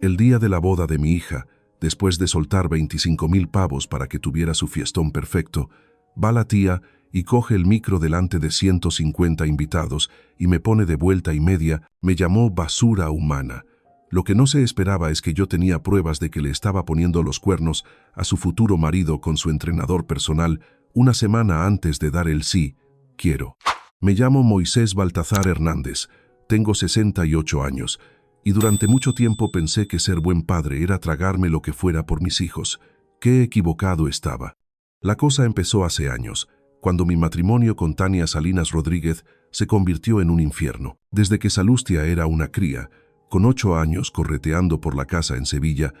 El día de la boda de mi hija, después de soltar 25,000 pavos para que tuviera su fiestón perfecto, va la tía y coge el micro delante de 150 invitados y me pone de vuelta y media, me llamó basura humana. Lo que no se esperaba es que yo tenía pruebas de que le estaba poniendo los cuernos a su futuro marido con su entrenador personal una semana antes de dar el sí, quiero. Me llamo Moisés Baltazar Hernández, tengo 68 años, y durante mucho tiempo pensé que ser buen padre era tragarme lo que fuera por mis hijos. Qué equivocado estaba. La cosa empezó hace años, cuando mi matrimonio con Tania Salinas Rodríguez se convirtió en un infierno. Desde que Salustia era una cría, con 8 años correteando por la casa en Sevilla,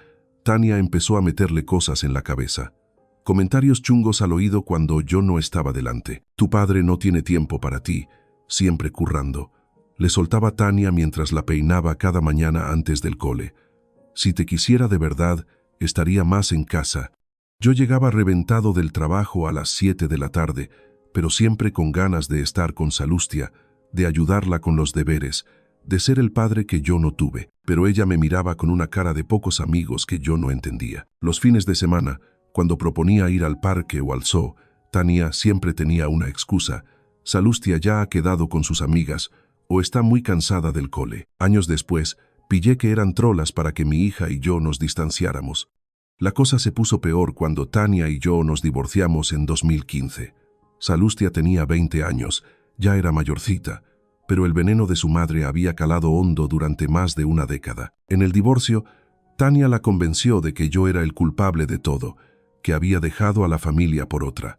Tania empezó a meterle cosas en la cabeza. Comentarios chungos al oído cuando yo no estaba delante. Tu padre no tiene tiempo para ti, siempre currando. Le soltaba Tania mientras la peinaba cada mañana antes del cole. Si te quisiera de verdad, estaría más en casa. Yo llegaba reventado del trabajo a las 7 de la tarde, pero siempre con ganas de estar con Salustia, de ayudarla con los deberes, de ser el padre que yo no tuve. Pero ella me miraba con una cara de pocos amigos que yo no entendía. Los fines de semana, cuando proponía ir al parque o al zoo, Tania siempre tenía una excusa. Salustia ya ha quedado con sus amigas, o está muy cansada del cole. Años después, pillé que eran trolas para que mi hija y yo nos distanciáramos. La cosa se puso peor cuando Tania y yo nos divorciamos en 2015. Salustia tenía 20 años, ya era mayorcita, pero el veneno de su madre había calado hondo durante más de una década. En el divorcio, Tania la convenció de que yo era el culpable de todo, que había dejado a la familia por otra.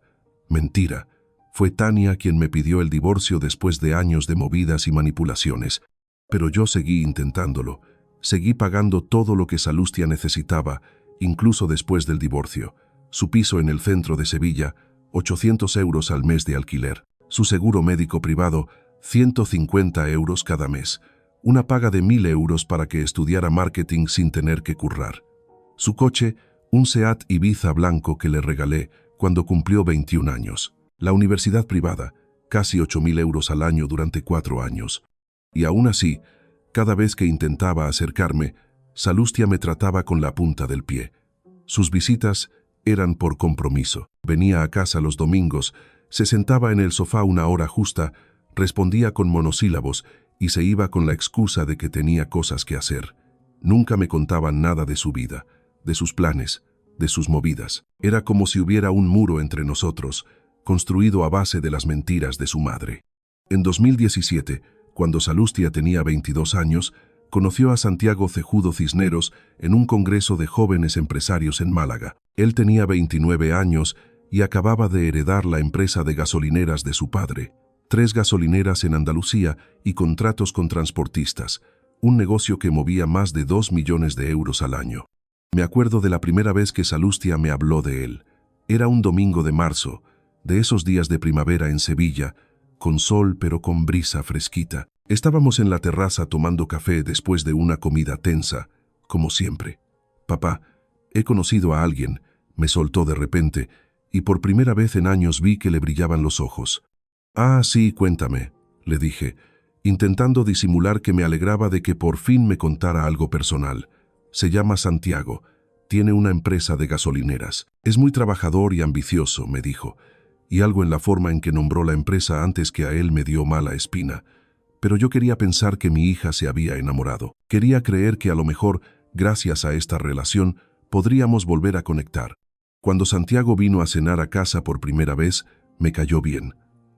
Mentira. Fue Tania quien me pidió el divorcio después de años de movidas y manipulaciones, pero yo seguí intentándolo. Seguí pagando todo lo que Salustia necesitaba, incluso después del divorcio. Su piso en el centro de Sevilla, 800 euros al mes de alquiler. Su seguro médico privado, 150 euros cada mes. Una paga de 1.000 euros para que estudiara marketing sin tener que currar. Su coche, un Seat Ibiza blanco que le regalé cuando cumplió 21 años. La universidad privada, casi 8.000 euros al año durante 4 años. Y aún así, cada vez que intentaba acercarme, Salustia me trataba con la punta del pie. Sus visitas eran por compromiso. Venía a casa los domingos, se sentaba en el sofá una hora justa, respondía con monosílabos y se iba con la excusa de que tenía cosas que hacer. Nunca me contaban nada de su vida, de sus planes, de sus movidas. Era como si hubiera un muro entre nosotros, construido a base de las mentiras de su madre. En 2017, cuando Salustia tenía 22 años, conoció a Santiago Cejudo Cisneros en un congreso de jóvenes empresarios en Málaga. Él tenía 29 años y acababa de heredar la empresa de gasolineras de su padre. 3 gasolineras en Andalucía y contratos con transportistas, un negocio que movía más de 2 millones de euros al año. Me acuerdo de la primera vez que Salustia me habló de él. Era un domingo de marzo, de esos días de primavera en Sevilla, con sol pero con brisa fresquita. Estábamos en la terraza tomando café después de una comida tensa, como siempre. Papá, he conocido a alguien, me soltó de repente, y por primera vez en años vi que le brillaban los ojos. Ah, sí, cuéntame, le dije, intentando disimular que me alegraba de que por fin me contara algo personal. Se llama Santiago, tiene una empresa de gasolineras. Es muy trabajador y ambicioso, me dijo, y algo en la forma en que nombró la empresa antes que a él me dio mala espina. Pero yo quería pensar que mi hija se había enamorado. Quería creer que a lo mejor, gracias a esta relación, podríamos volver a conectar. Cuando Santiago vino a cenar a casa por primera vez, me cayó bien.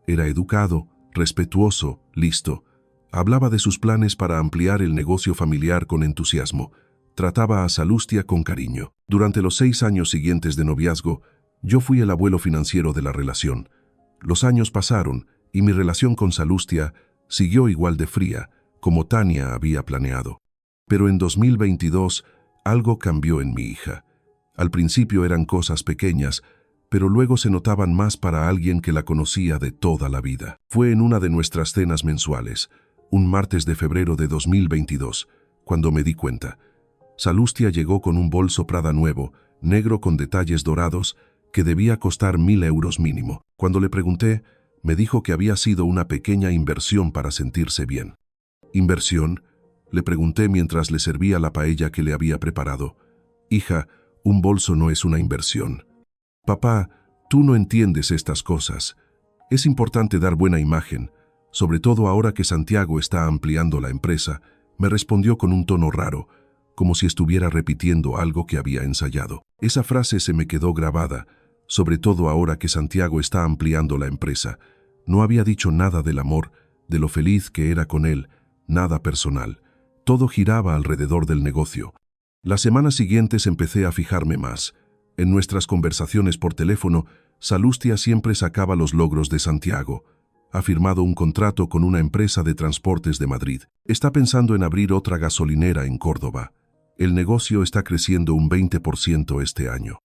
Era educado, respetuoso, listo. Hablaba de sus planes para ampliar el negocio familiar con entusiasmo. Trataba a Salustia con cariño. Durante los 6 años siguientes de noviazgo, yo fui el abuelo financiero de la relación. Los años pasaron y mi relación con Salustia siguió igual de fría, como Tania había planeado. Pero en 2022 algo cambió en mi hija. Al principio eran cosas pequeñas, pero luego se notaban más para alguien que la conocía de toda la vida. Fue en una de nuestras cenas mensuales, un martes de febrero de 2022, cuando me di cuenta. Salustia llegó con un bolso Prada nuevo, negro con detalles dorados, que debía costar 1.000 euros mínimo. Cuando le pregunté, me dijo que había sido una pequeña inversión para sentirse bien. ¿Inversión? Le pregunté mientras le servía la paella que le había preparado. Hija, un bolso no es una inversión. Papá, tú no entiendes estas cosas. Es importante dar buena imagen, sobre todo ahora que Santiago está ampliando la empresa, me respondió con un tono raro, como si estuviera repitiendo algo que había ensayado. Esa frase se me quedó grabada, sobre todo ahora que Santiago está ampliando la empresa. No había dicho nada del amor, de lo feliz que era con él, nada personal. Todo giraba alrededor del negocio. Las semanas siguientes empecé a fijarme más. En nuestras conversaciones por teléfono, Salustia siempre sacaba los logros de Santiago. Ha firmado un contrato con una empresa de transportes de Madrid. Está pensando en abrir otra gasolinera en Córdoba. El negocio está creciendo un 20% este año.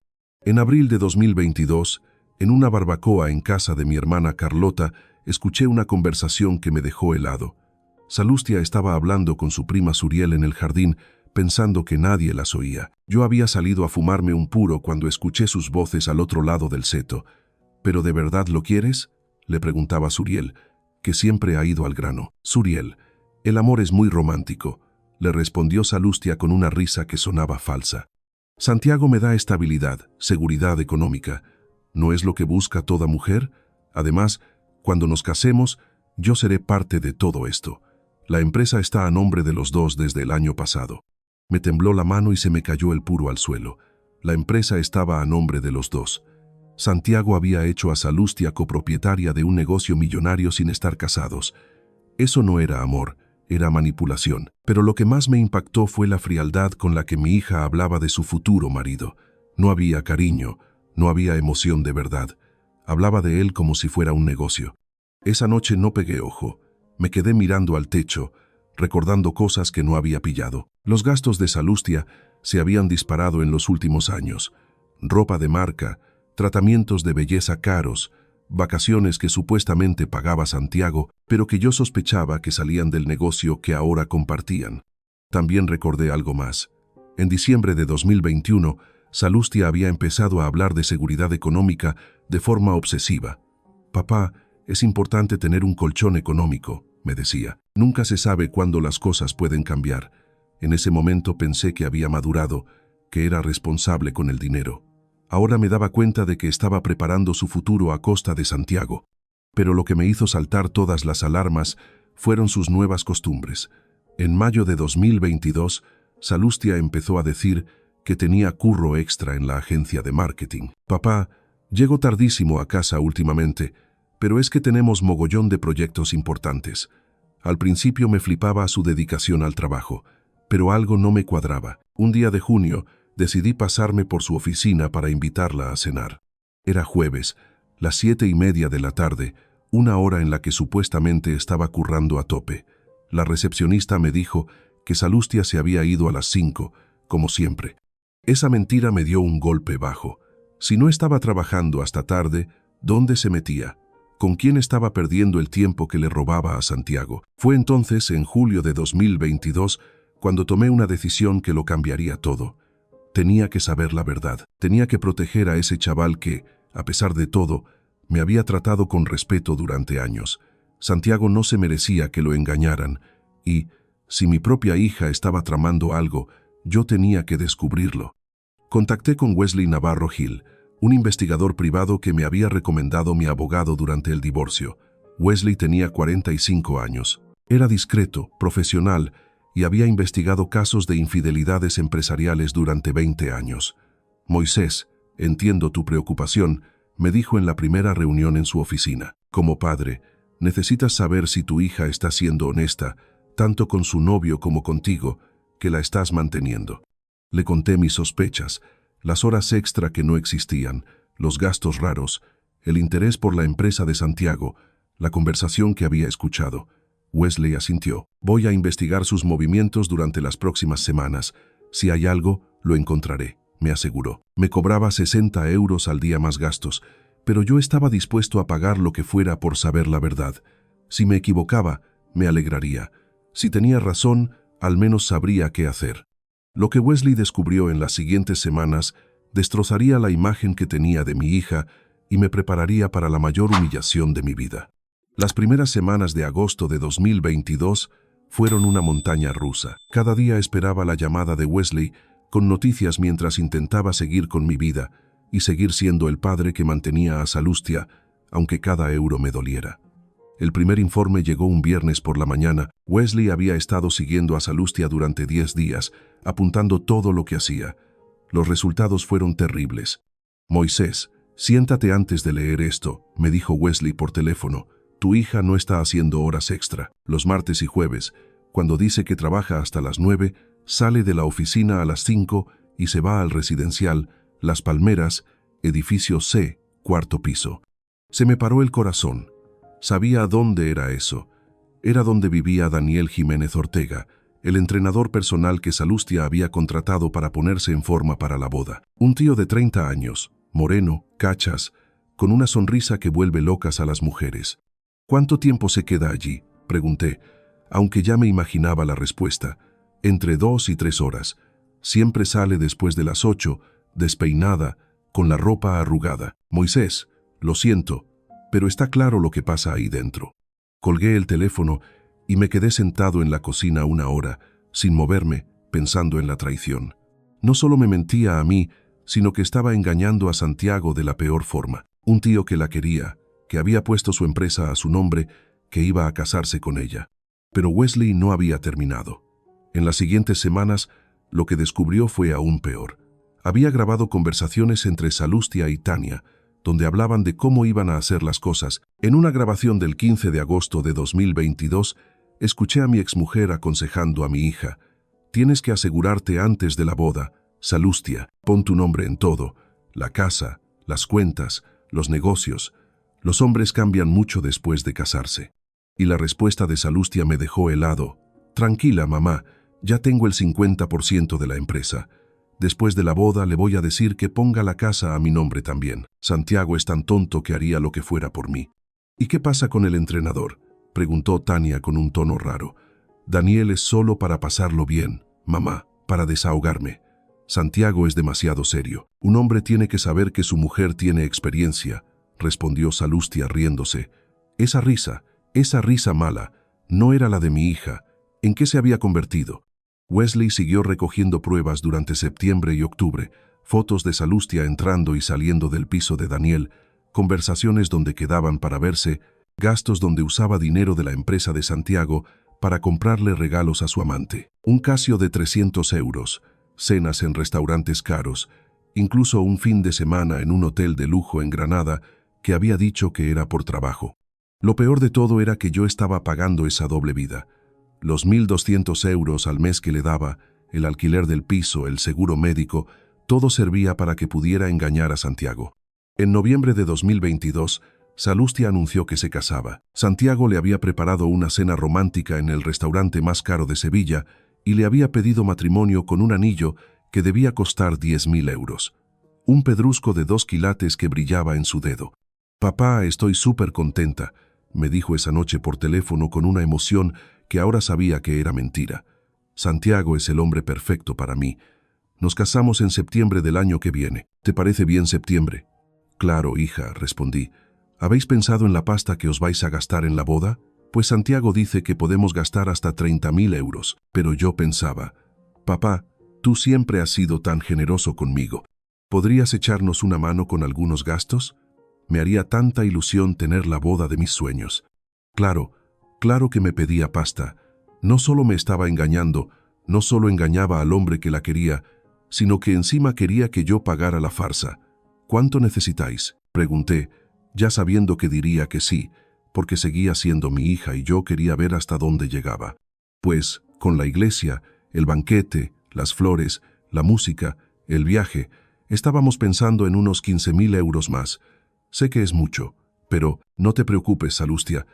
En abril de 2022, en una barbacoa en casa de mi hermana Carlota, escuché una conversación que me dejó helado. Salustia estaba hablando con su prima Suriel en el jardín, pensando que nadie las oía. Yo había salido a fumarme un puro cuando escuché sus voces al otro lado del seto. ¿Pero de verdad lo quieres?, le preguntaba Suriel, que siempre ha ido al grano. Suriel, el amor es muy romántico, le respondió Salustia con una risa que sonaba falsa. Santiago me da estabilidad, seguridad económica. ¿No es lo que busca toda mujer? Además, cuando nos casemos, yo seré parte de todo esto. La empresa está a nombre de los dos desde el año pasado. Me tembló la mano y se me cayó el puro al suelo. La empresa estaba a nombre de los dos. Santiago había hecho a Salustia copropietaria de un negocio millonario sin estar casados. Eso no era amor, era manipulación. Pero lo que más me impactó fue la frialdad con la que mi hija hablaba de su futuro marido. No había cariño, no había emoción de verdad. Hablaba de él como si fuera un negocio. Esa noche no pegué ojo. Me quedé mirando al techo, recordando cosas que no había pillado. Los gastos de Salustia se habían disparado en los últimos años. Ropa de marca, tratamientos de belleza caros, vacaciones que supuestamente pagaba Santiago, pero que yo sospechaba que salían del negocio que ahora compartían. También recordé algo más. En diciembre de 2021, Salustia había empezado a hablar de seguridad económica de forma obsesiva. Papá, es importante tener un colchón económico, me decía. Nunca se sabe cuándo las cosas pueden cambiar. En ese momento pensé que había madurado, que era responsable con el dinero. Ahora me daba cuenta de que estaba preparando su futuro a costa de Santiago. Pero lo que me hizo saltar todas las alarmas fueron sus nuevas costumbres. En mayo de 2022, Salustia empezó a decir que tenía curro extra en la agencia de marketing. Papá, llego tardísimo a casa últimamente, pero es que tenemos mogollón de proyectos importantes. Al principio me flipaba su dedicación al trabajo, pero algo no me cuadraba. Un día de junio, decidí pasarme por su oficina para invitarla a cenar. Era jueves, las 7:30 de la tarde, una hora en la que supuestamente estaba currando a tope. La recepcionista me dijo que Salustia se había ido a las 5, como siempre. Esa mentira me dio un golpe bajo. Si no estaba trabajando hasta tarde, ¿dónde se metía? ¿Con quién estaba perdiendo el tiempo que le robaba a Santiago? Fue entonces, en julio de 2022, cuando tomé una decisión que lo cambiaría todo. Tenía que saber la verdad. Tenía que proteger a ese chaval que, a pesar de todo, me había tratado con respeto durante años. Santiago no se merecía que lo engañaran, y, si mi propia hija estaba tramando algo, yo tenía que descubrirlo. Contacté con Wesley Navarro Gil, un investigador privado que me había recomendado mi abogado durante el divorcio. Wesley tenía 45 años. Era discreto, profesional, y había investigado casos de infidelidades empresariales durante 20 años. Moisés, entiendo tu preocupación, me dijo en la primera reunión en su oficina. Como padre, necesitas saber si tu hija está siendo honesta, tanto con su novio como contigo, que la estás manteniendo. Le conté mis sospechas, las horas extra que no existían, los gastos raros, el interés por la empresa de Santiago, la conversación que había escuchado. Wesley asintió. Voy a investigar sus movimientos durante las próximas semanas. Si hay algo, lo encontraré, me aseguró. Me cobraba 60 euros al día más gastos, pero yo estaba dispuesto a pagar lo que fuera por saber la verdad. Si me equivocaba, me alegraría. Si tenía razón, al menos sabría qué hacer. Lo que Wesley descubrió en las siguientes semanas destrozaría la imagen que tenía de mi hija y me prepararía para la mayor humillación de mi vida. Las primeras semanas de agosto de 2022 fueron una montaña rusa. Cada día esperaba la llamada de Wesley con noticias mientras intentaba seguir con mi vida y seguir siendo el padre que mantenía a Zalustia, aunque cada euro me doliera. El primer informe llegó un viernes por la mañana. Wesley había estado siguiendo a Zalustia durante 10 días, apuntando todo lo que hacía. Los resultados fueron terribles. «Moisés, siéntate antes de leer esto», me dijo Wesley por teléfono. «Tu hija no está haciendo horas extra. Los martes y jueves, cuando dice que trabaja hasta las 9, sale de la oficina a las 5 y se va al residencial Las Palmeras, edificio C, 4º piso». Se me paró el corazón. Sabía dónde era eso. Era donde vivía Daniel Jiménez Ortega, el entrenador personal que Zalustia había contratado para ponerse en forma para la boda. Un tío de 30 años, moreno, cachas, con una sonrisa que vuelve locas a las mujeres. «¿Cuánto tiempo se queda allí?», pregunté, aunque ya me imaginaba la respuesta. «Entre 2 y 3 horas. Siempre sale después de las 8, despeinada, con la ropa arrugada». «Moisés, lo siento, pero está claro lo que pasa ahí dentro». Colgué el teléfono y me quedé sentado en la cocina una hora, sin moverme, pensando en la traición. No solo me mentía a mí, sino que estaba engañando a Santiago de la peor forma. Un tío que la quería, que había puesto su empresa a su nombre, que iba a casarse con ella. Pero Wesley no había terminado. En las siguientes semanas, lo que descubrió fue aún peor. Había grabado conversaciones entre Zalustia y Tania, donde hablaban de cómo iban a hacer las cosas. En una grabación del 15 de agosto de 2022, escuché a mi exmujer aconsejando a mi hija: «Tienes que asegurarte antes de la boda, Zalustia, pon tu nombre en todo, la casa, las cuentas, los negocios. Los hombres cambian mucho después de casarse». Y la respuesta de Zalustia me dejó helado. «Tranquila, mamá, ya tengo el 50% de la empresa. Después de la boda le voy a decir que ponga la casa a mi nombre también. Santiago es tan tonto que haría lo que fuera por mí». «¿Y qué pasa con el entrenador?», preguntó Tania con un tono raro. «Daniel es solo para pasarlo bien, mamá, para desahogarme. Santiago es demasiado serio. Un hombre tiene que saber que su mujer tiene experiencia», respondió Zalustia riéndose. Esa risa mala, no era la de mi hija. ¿En qué se había convertido? Wesley siguió recogiendo pruebas durante septiembre y octubre, fotos de Zalustia entrando y saliendo del piso de Daniel, conversaciones donde quedaban para verse, gastos donde usaba dinero de la empresa de Santiago para comprarle regalos a su amante. Un Casio de 300 euros, cenas en restaurantes caros, incluso un fin de semana en un hotel de lujo en Granada que había dicho que era por trabajo. Lo peor de todo era que yo estaba pagando esa doble vida. Los 1.200 euros al mes que le daba, el alquiler del piso, el seguro médico, todo servía para que pudiera engañar a Santiago. En noviembre de 2022, Zalustia anunció que se casaba. Santiago le había preparado una cena romántica en el restaurante más caro de Sevilla y le había pedido matrimonio con un anillo que debía costar 10.000 euros. Un pedrusco de 2 quilates que brillaba en su dedo. «Papá, estoy súper contenta», me dijo esa noche por teléfono con una emoción que ahora sabía que era mentira. «Santiago es el hombre perfecto para mí. Nos casamos en septiembre del año que viene. ¿Te parece bien septiembre?» «Claro, hija», respondí. «¿Habéis pensado en la pasta que os vais a gastar en la boda? Pues Santiago dice que podemos gastar hasta 30.000 euros. Pero yo pensaba: papá, tú siempre has sido tan generoso conmigo. ¿Podrías echarnos una mano con algunos gastos? Me haría tanta ilusión tener la boda de mis sueños». Claro que me pedía pasta. No solo me estaba engañando, no solo engañaba al hombre que la quería, sino que encima quería que yo pagara la farsa. «¿Cuánto necesitáis?», pregunté, ya sabiendo que diría que sí, porque seguía siendo mi hija y yo quería ver hasta dónde llegaba. Pues, con la iglesia, el banquete, las flores, la música, el viaje, estábamos pensando en unos 15.000 euros más. Sé que es mucho, pero no te preocupes, Zalustia.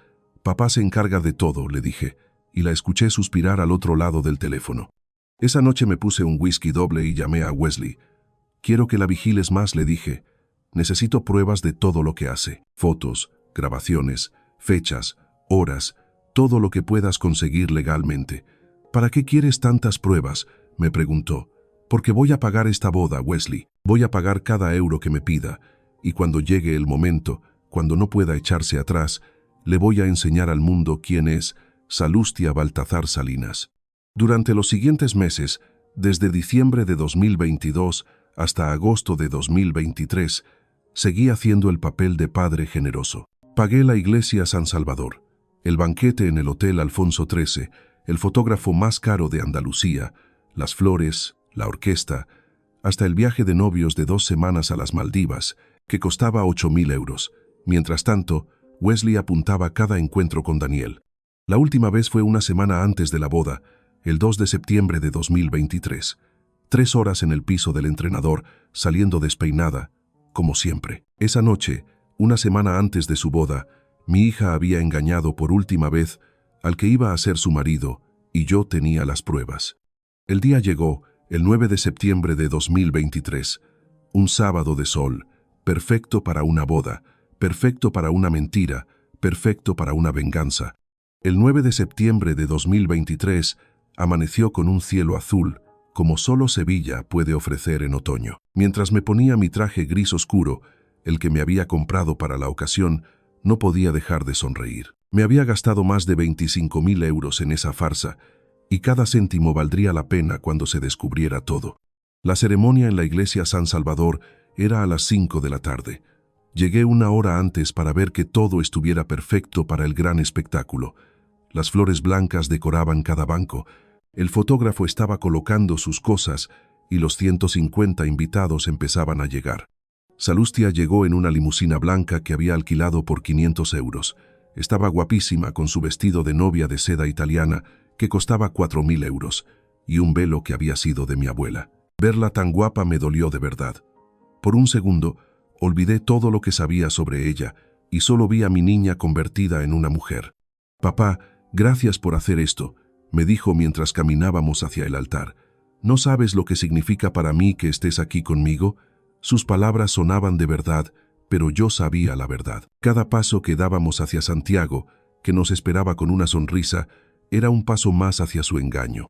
Papá se encarga de todo, le dije, y la escuché suspirar al otro lado del teléfono. Esa noche me puse un whisky doble y llamé a Wesley. «Quiero que la vigiles más», le dije. «Necesito pruebas de todo lo que hace. Fotos, grabaciones, fechas, horas, todo lo que puedas conseguir legalmente». «¿Para qué quieres tantas pruebas?», me preguntó. «Porque voy a pagar esta boda, Wesley. Voy a pagar cada euro que me pida. Y cuando llegue el momento, cuando no pueda echarse atrás, le voy a enseñar al mundo quién es Salustia Baltazar Salinas. Durante los siguientes meses, desde diciembre de 2022 hasta agosto de 2023, seguí haciendo el papel de padre generoso. Pagué la iglesia San Salvador, el banquete en el Hotel Alfonso XIII, el fotógrafo más caro de Andalucía, las flores, la orquesta, hasta el viaje de novios de 2 semanas a las Maldivas, que costaba 8.000 euros. Mientras tanto, Wesley apuntaba cada encuentro con Daniel. La última vez fue una semana antes de la boda, el 2 de septiembre de 2023. 3 horas en el piso del entrenador, saliendo despeinada, como siempre. Esa noche, una semana antes de su boda, mi hija había engañado por última vez al que iba a ser su marido, y yo tenía las pruebas. El día llegó, el 9 de septiembre de 2023, un sábado de sol, perfecto para una boda, perfecto para una mentira, perfecto para una venganza. El 9 de septiembre de 2023 amaneció con un cielo azul, como solo Sevilla puede ofrecer en otoño. Mientras me ponía mi traje gris oscuro, el que me había comprado para la ocasión, no podía dejar de sonreír. Me había gastado más de 25.000 euros en esa farsa, y cada céntimo valdría la pena cuando se descubriera todo. La ceremonia en la iglesia San Salvador era a las 5 de la tarde. Llegué una hora antes para ver que todo estuviera perfecto para el gran espectáculo. Las flores blancas decoraban cada banco, el fotógrafo estaba colocando sus cosas y los 150 invitados empezaban a llegar. Salustia llegó en una limusina blanca que había alquilado por 500 euros. Estaba guapísima con su vestido de novia de seda italiana que costaba 4.000 euros y un velo que había sido de mi abuela. Verla tan guapa me dolió de verdad. Por un segundo, olvidé todo lo que sabía sobre ella y solo vi a mi niña convertida en una mujer. «Papá, gracias por hacer esto», me dijo mientras caminábamos hacia el altar. «¿No sabes lo que significa para mí que estés aquí conmigo?» Sus palabras sonaban de verdad, pero yo sabía la verdad. Cada paso que dábamos hacia Santiago, que nos esperaba con una sonrisa, era un paso más hacia su engaño.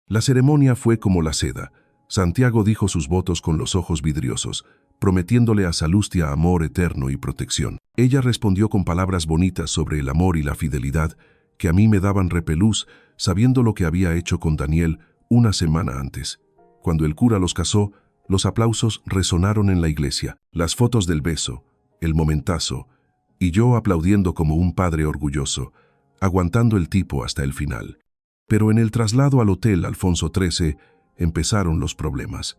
La ceremonia fue como la seda. Santiago dijo sus votos con los ojos vidriosos, prometiéndole a Salustia amor eterno y protección. Ella respondió con palabras bonitas sobre el amor y la fidelidad, que a mí me daban repelús, sabiendo lo que había hecho con Daniel una semana antes. Cuando el cura los casó, los aplausos resonaron en la iglesia, las fotos del beso, el momentazo, y yo aplaudiendo como un padre orgulloso, aguantando el tipo hasta el final. Pero en el traslado al Hotel Alfonso XIII empezaron los problemas.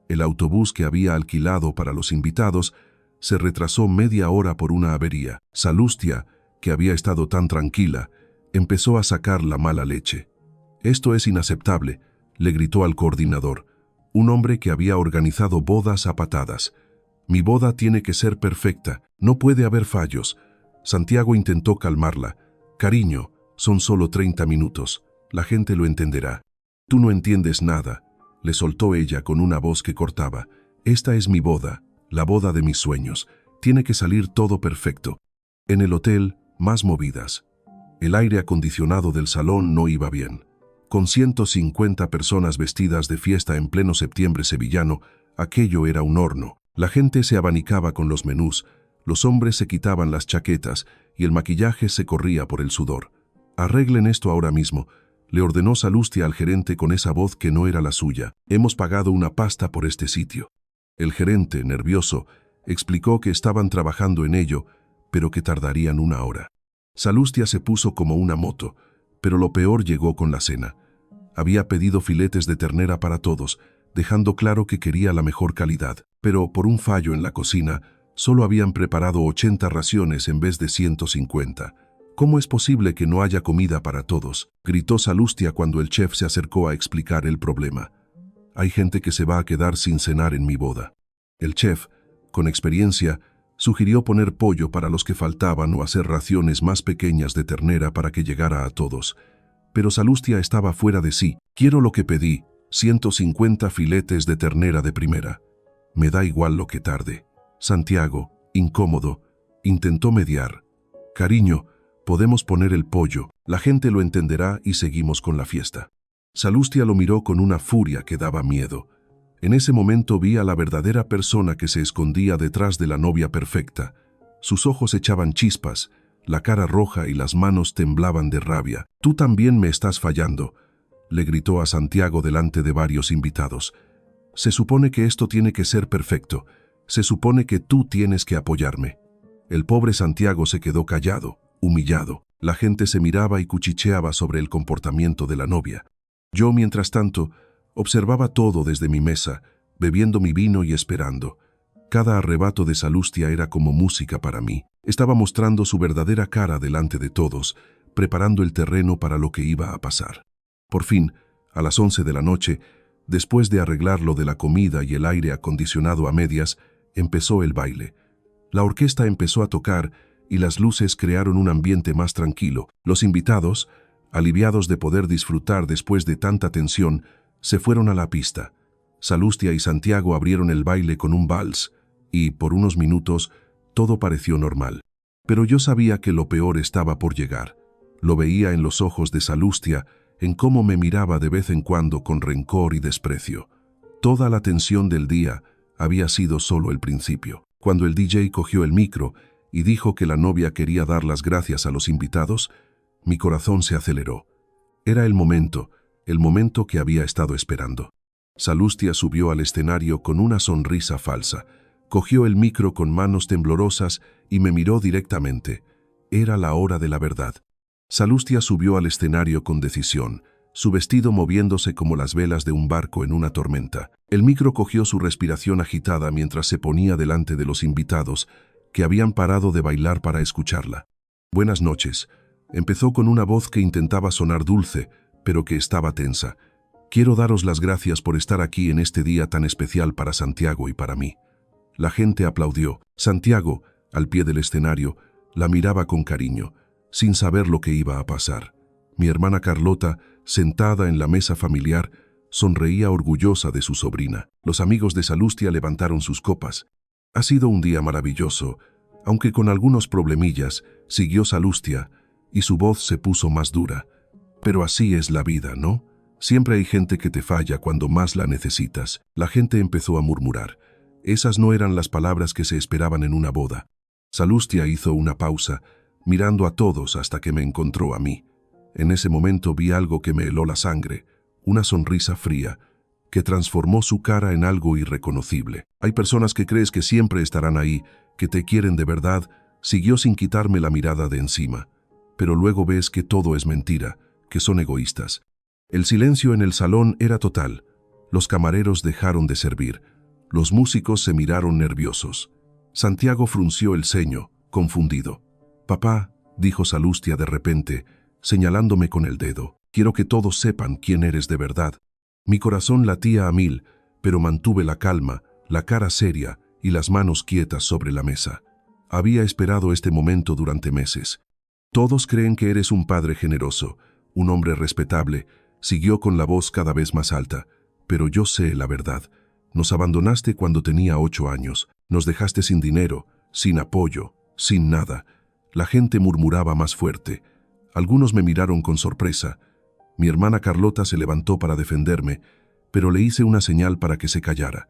El autobús que había alquilado para los invitados se retrasó media hora por una avería. Salustia, que había estado tan tranquila, empezó a sacar la mala leche. «Esto es inaceptable», le gritó al coordinador, un hombre que había organizado bodas a patadas. «Mi boda tiene que ser perfecta, no puede haber fallos». Santiago intentó calmarla. «Cariño, son solo 30 minutos, la gente lo entenderá». «Tú no entiendes nada», le soltó ella con una voz que cortaba. «Esta es mi boda, la boda de mis sueños. Tiene que salir todo perfecto». En el hotel, más movidas. El aire acondicionado del salón no iba bien. Con 150 personas vestidas de fiesta en pleno septiembre sevillano, aquello era un horno. La gente se abanicaba con los menús, los hombres se quitaban las chaquetas y el maquillaje se corría por el sudor. «Arreglen esto ahora mismo», le ordenó Salustia al gerente con esa voz que no era la suya. «Hemos pagado una pasta por este sitio». El gerente, nervioso, explicó que estaban trabajando en ello, pero que tardarían 1 hora. Salustia se puso como una moto, pero lo peor llegó con la cena. Había pedido filetes de ternera para todos, dejando claro que quería la mejor calidad, pero por un fallo en la cocina, solo habían preparado 80 raciones en vez de 150. «¿Cómo es posible que no haya comida para todos?», gritó Salustia cuando el chef se acercó a explicar el problema. «Hay gente que se va a quedar sin cenar en mi boda». El chef, con experiencia, sugirió poner pollo para los que faltaban o hacer raciones más pequeñas de ternera para que llegara a todos. Pero Salustia estaba fuera de sí. «Quiero lo que pedí, 150 filetes de ternera de primera. Me da igual lo que tarde». Santiago, incómodo, intentó mediar. «Cariño, podemos poner el pollo, la gente lo entenderá y seguimos con la fiesta». Salustia lo miró con una furia que daba miedo. En ese momento vi a la verdadera persona que se escondía detrás de la novia perfecta. Sus ojos echaban chispas, la cara roja y las manos temblaban de rabia. «Tú también me estás fallando», le gritó a Santiago delante de varios invitados. «Se supone que esto tiene que ser perfecto. Se supone que tú tienes que apoyarme». El pobre Santiago se quedó callado, humillado. La gente se miraba y cuchicheaba sobre el comportamiento de la novia. Yo, mientras tanto, observaba todo desde mi mesa, bebiendo mi vino y esperando. Cada arrebato de Salustia era como música para mí. Estaba mostrando su verdadera cara delante de todos, preparando el terreno para lo que iba a pasar. Por fin, a las 11 de la noche, después de arreglar lo de la comida y el aire acondicionado a medias, empezó el baile. La orquesta empezó a tocar y las luces crearon un ambiente más tranquilo. Los invitados, aliviados de poder disfrutar después de tanta tensión, se fueron a la pista. Salustia y Santiago abrieron el baile con un vals y, por unos minutos, todo pareció normal. Pero yo sabía que lo peor estaba por llegar. Lo veía en los ojos de Salustia, en cómo me miraba de vez en cuando con rencor y desprecio. Toda la tensión del día había sido solo el principio. Cuando el DJ cogió el micro y dijo que la novia quería dar las gracias a los invitados, mi corazón se aceleró. Era el momento que había estado esperando. Salustia subió al escenario con una sonrisa falsa, cogió el micro con manos temblorosas y me miró directamente. Era la hora de la verdad. Salustia subió al escenario con decisión, su vestido moviéndose como las velas de un barco en una tormenta. El micro cogió su respiración agitada mientras se ponía delante de los invitados, que habían parado de bailar para escucharla. «Buenas noches», empezó con una voz que intentaba sonar dulce, pero que estaba tensa. «Quiero daros las gracias por estar aquí en este día tan especial para Santiago y para mí». La gente aplaudió. Santiago, al pie del escenario, la miraba con cariño, sin saber lo que iba a pasar. Mi hermana Carlota, sentada en la mesa familiar, sonreía orgullosa de su sobrina. Los amigos de Salustia levantaron sus copas. «Ha sido un día maravilloso», aunque con algunos problemillas, siguió Salustia, y su voz se puso más dura. «Pero así es la vida, ¿no? Siempre hay gente que te falla cuando más la necesitas». La gente empezó a murmurar. Esas no eran las palabras que se esperaban en una boda. Salustia hizo una pausa, mirando a todos hasta que me encontró a mí. En ese momento vi algo que me heló la sangre, una sonrisa fría, que transformó su cara en algo irreconocible. «Hay personas que crees que siempre estarán ahí, que te quieren de verdad», siguió sin quitarme la mirada de encima. «Pero luego ves que todo es mentira, que son egoístas». El silencio en el salón era total. Los camareros dejaron de servir. Los músicos se miraron nerviosos. Santiago frunció el ceño, confundido. «Papá», dijo Salustia de repente, señalándome con el dedo, «quiero que todos sepan quién eres de verdad». Mi corazón latía a 1000, pero mantuve la calma, la cara seria y las manos quietas sobre la mesa. Había esperado este momento durante meses. «Todos creen que eres un padre generoso, un hombre respetable», siguió con la voz cada vez más alta, «pero yo sé la verdad. Nos abandonaste cuando tenía 8 años, nos dejaste sin dinero, sin apoyo, sin nada». La gente murmuraba más fuerte. Algunos me miraron con sorpresa. Mi hermana Carlota se levantó para defenderme, pero le hice una señal para que se callara.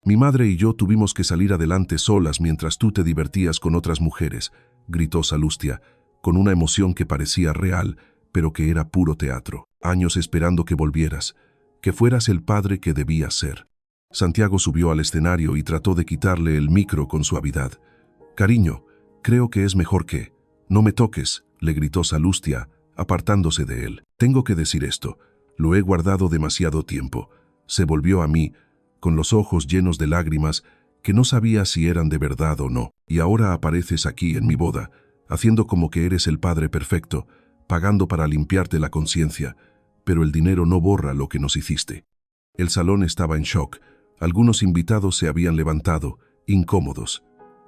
«Mi madre y yo tuvimos que salir adelante solas mientras tú te divertías con otras mujeres», gritó Salustia, con una emoción que parecía real, pero que era puro teatro. «Años esperando que volvieras, que fueras el padre que debías ser». Santiago subió al escenario y trató de quitarle el micro con suavidad. «Cariño, creo que es mejor que... no me toques», le gritó Salustia, apartándose de él. «Tengo que decir esto. Lo he guardado demasiado tiempo». Se volvió a mí, con los ojos llenos de lágrimas, que no sabía si eran de verdad o no. «Y ahora apareces aquí en mi boda, haciendo como que eres el padre perfecto, pagando para limpiarte la conciencia, pero el dinero no borra lo que nos hiciste». El salón estaba en shock. Algunos invitados se habían levantado, incómodos.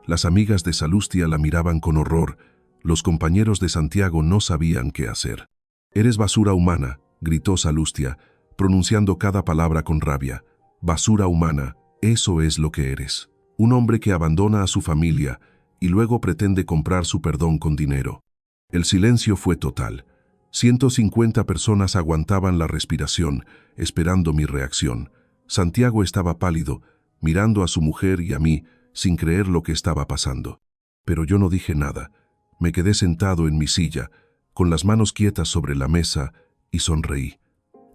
Las amigas de Salustia la miraban con horror. Los compañeros de Santiago no sabían qué hacer. «Eres basura humana», gritó Salustia, pronunciando cada palabra con rabia. «Basura humana, eso es lo que eres. Un hombre que abandona a su familia y luego pretende comprar su perdón con dinero». El silencio fue total. 150 personas aguantaban la respiración, esperando mi reacción. Santiago estaba pálido, mirando a su mujer y a mí, sin creer lo que estaba pasando. Pero yo no dije nada. Me quedé sentado en mi silla, con las manos quietas sobre la mesa, y sonreí.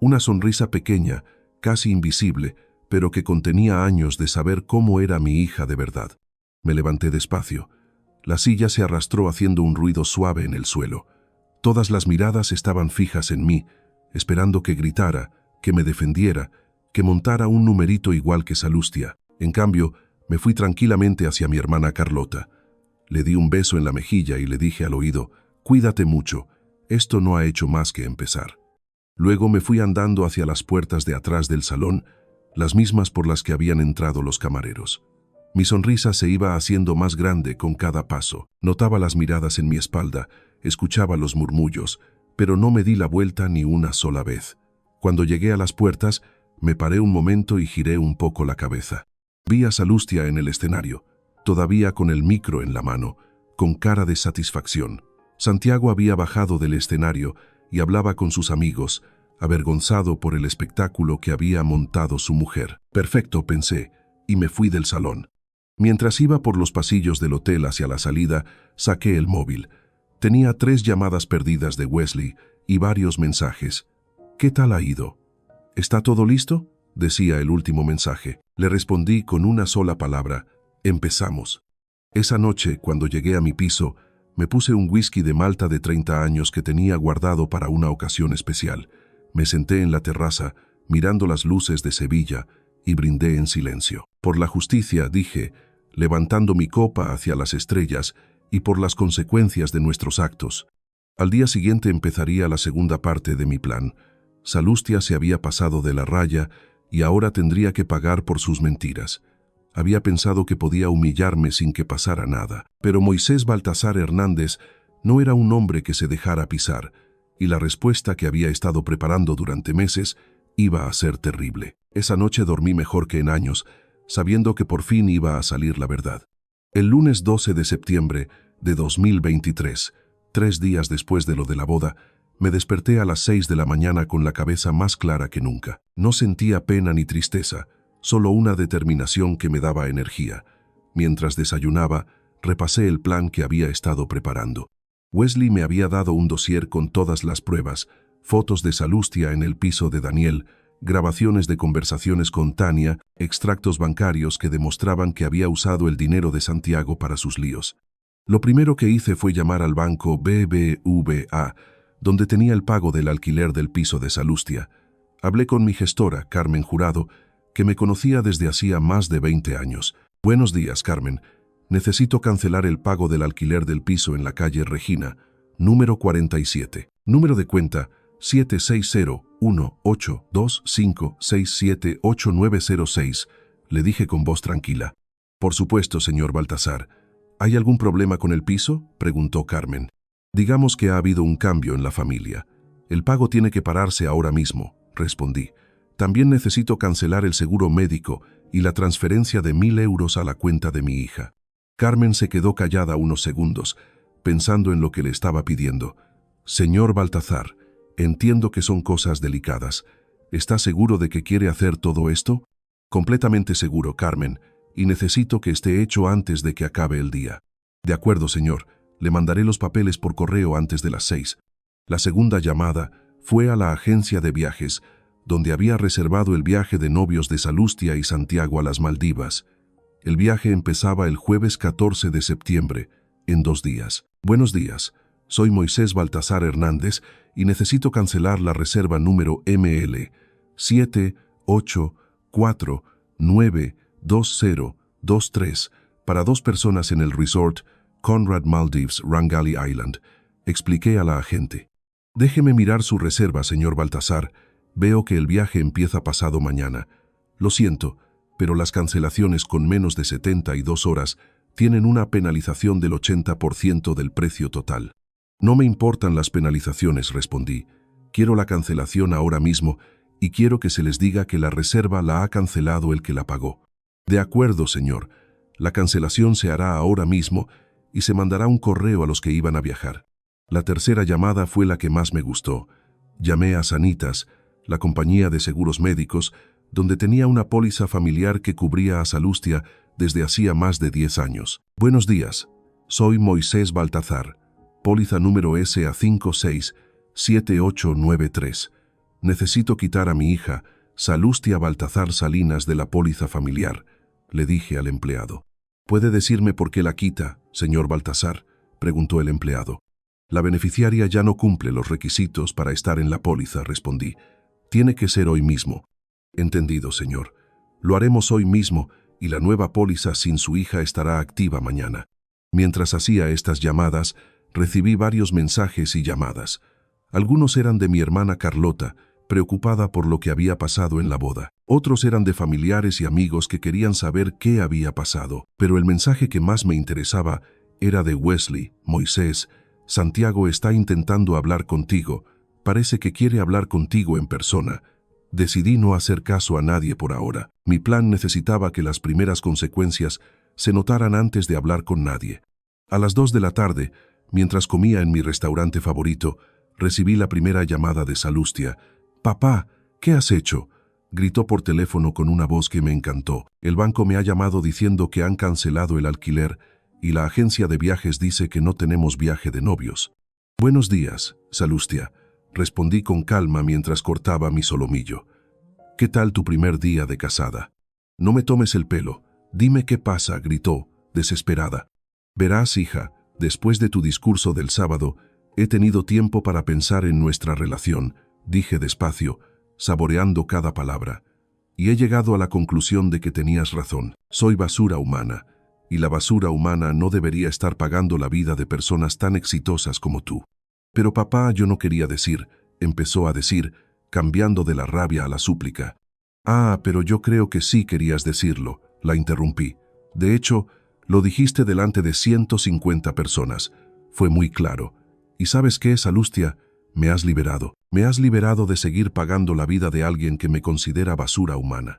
Una sonrisa pequeña, casi invisible, pero que contenía años de saber cómo era mi hija de verdad. Me levanté despacio. La silla se arrastró haciendo un ruido suave en el suelo. Todas las miradas estaban fijas en mí, esperando que gritara, que me defendiera, que montara un numerito igual que Salustia. En cambio, me fui tranquilamente hacia mi hermana Carlota. Le di un beso en la mejilla y le dije al oído: «Cuídate mucho, esto no ha hecho más que empezar». Luego me fui andando hacia las puertas de atrás del salón, las mismas por las que habían entrado los camareros. Mi sonrisa se iba haciendo más grande con cada paso. Notaba las miradas en mi espalda, escuchaba los murmullos, pero no me di la vuelta ni una sola vez. Cuando llegué a las puertas, me paré un momento y giré un poco la cabeza. Vi a Salustia en el escenario, todavía con el micro en la mano, con cara de satisfacción. Santiago había bajado del escenario y hablaba con sus amigos, avergonzado por el espectáculo que había montado su mujer. Perfecto, pensé, y me fui del salón. Mientras iba por los pasillos del hotel hacia la salida, saqué el móvil. Tenía 3 llamadas perdidas de Wesley y varios mensajes. «¿Qué tal ha ido? ¿Está todo listo?», decía el último mensaje. Le respondí con una sola palabra: «Empezamos». Esa noche, cuando llegué a mi piso, me puse un whisky de Malta de 30 años que tenía guardado para una ocasión especial. Me senté en la terraza, mirando las luces de Sevilla, y brindé en silencio. Por la justicia, dije, levantando mi copa hacia las estrellas, y por las consecuencias de nuestros actos. Al día siguiente empezaría la segunda parte de mi plan. Salustia se había pasado de la raya y ahora tendría que pagar por sus mentiras. Había pensado que podía humillarme sin que pasara nada, pero Moisés Baltasar Hernández no era un hombre que se dejara pisar, y la respuesta que había estado preparando durante meses iba a ser terrible. Esa noche dormí mejor que en años, sabiendo que por fin iba a salir la verdad. El lunes 12 de septiembre de 2023, 3 días después de lo de la boda, me desperté a las 6 de la mañana con la cabeza más clara que nunca. No sentía pena ni tristeza, solo una determinación que me daba energía. Mientras desayunaba, repasé el plan que había estado preparando. Wesley me había dado un dossier con todas las pruebas, fotos de Salustia en el piso de Daniel, grabaciones de conversaciones con Tania, extractos bancarios que demostraban que había usado el dinero de Santiago para sus líos. Lo primero que hice fue llamar al banco BBVA, donde tenía el pago del alquiler del piso de Salustia. Hablé con mi gestora, Carmen Jurado, que me conocía desde hacía más de 20 años. «Buenos días, Carmen. Necesito cancelar el pago del alquiler del piso en la calle Regina, número 47. Número de cuenta 760-182-567-8906, le dije con voz tranquila. «Por supuesto, señor Baltasar. ¿Hay algún problema con el piso?», preguntó Carmen. «Digamos que ha habido un cambio en la familia. El pago tiene que pararse ahora mismo», respondí. «También necesito cancelar el seguro médico y la transferencia de 1.000 euros a la cuenta de mi hija». Carmen se quedó callada unos segundos, pensando en lo que le estaba pidiendo. «Señor Baltasar, entiendo que son cosas delicadas. ¿Está seguro de que quiere hacer todo esto?». «Completamente seguro, Carmen, y necesito que esté hecho antes de que acabe el día». «De acuerdo, señor. Le mandaré los papeles por correo antes de las 6. La segunda llamada fue a la agencia de viajes, donde había reservado el viaje de novios de Salustia y Santiago a las Maldivas. El viaje empezaba el jueves 14 de septiembre, en 2 días. «Buenos días. Soy Moisés Baltasar Hernández y necesito cancelar la reserva número ML 784-92023 para 2 personas en el resort Conrad Maldives Rangali Island», expliqué a la agente. «Déjeme mirar su reserva, señor Baltasar. Veo que el viaje empieza pasado mañana. Lo siento, pero las cancelaciones con menos de 72 horas tienen una penalización del 80% del precio total». «No me importan las penalizaciones», respondí. «Quiero la cancelación ahora mismo y quiero que se les diga que la reserva la ha cancelado el que la pagó». «De acuerdo, señor. La cancelación se hará ahora mismo y se mandará un correo a los que iban a viajar». La tercera llamada fue la que más me gustó. Llamé a Sanitas, la compañía de seguros médicos, donde tenía una póliza familiar que cubría a Salustia desde hacía más de 10 años. «Buenos días. Soy Moisés Baltasar. Póliza número SA567893. Necesito quitar a mi hija, Salustia Baltazar Salinas, de la póliza familiar, le dije al empleado. ¿Puede decirme por qué la quita, señor Baltazar?, preguntó el empleado. La beneficiaria ya no cumple los requisitos para estar en la póliza, respondí. Tiene que ser hoy mismo. Entendido, señor. Lo haremos hoy mismo y la nueva póliza sin su hija estará activa mañana. Mientras hacía estas llamadas, recibí varios mensajes y llamadas. Algunos eran de mi hermana Carlota, preocupada por lo que había pasado en la boda. Otros eran de familiares y amigos que querían saber qué había pasado. Pero el mensaje que más me interesaba era de Wesley. Moisés, Santiago está intentando hablar contigo. Parece que quiere hablar contigo en persona. Decidí no hacer caso a nadie por ahora. Mi plan necesitaba que las primeras consecuencias se notaran antes de hablar con nadie. A las 2 de la tarde, mientras comía en mi restaurante favorito, recibí la primera llamada de Salustia. «Papá, ¿qué has hecho?», gritó por teléfono con una voz que me encantó. «El banco me ha llamado diciendo que han cancelado el alquiler y la agencia de viajes dice que no tenemos viaje de novios». «Buenos días, Salustia», respondí con calma mientras cortaba mi solomillo. «¿Qué tal tu primer día de casada?». «No me tomes el pelo. Dime qué pasa», gritó, desesperada. «Verás, hija, después de tu discurso del sábado, he tenido tiempo para pensar en nuestra relación», dije despacio, saboreando cada palabra. «Y he llegado a la conclusión de que tenías razón. Soy basura humana, y la basura humana no debería estar pagando la vida de personas tan exitosas como tú». «Pero papá», yo no quería decir, empezó a decir, cambiando de la rabia a la súplica. «Ah, pero yo creo que sí querías decirlo», la interrumpí. «De hecho, lo dijiste delante de 150 personas. Fue muy claro. ¿Y sabes qué, Salustia? Me has liberado. Me has liberado de seguir pagando la vida de alguien que me considera basura humana».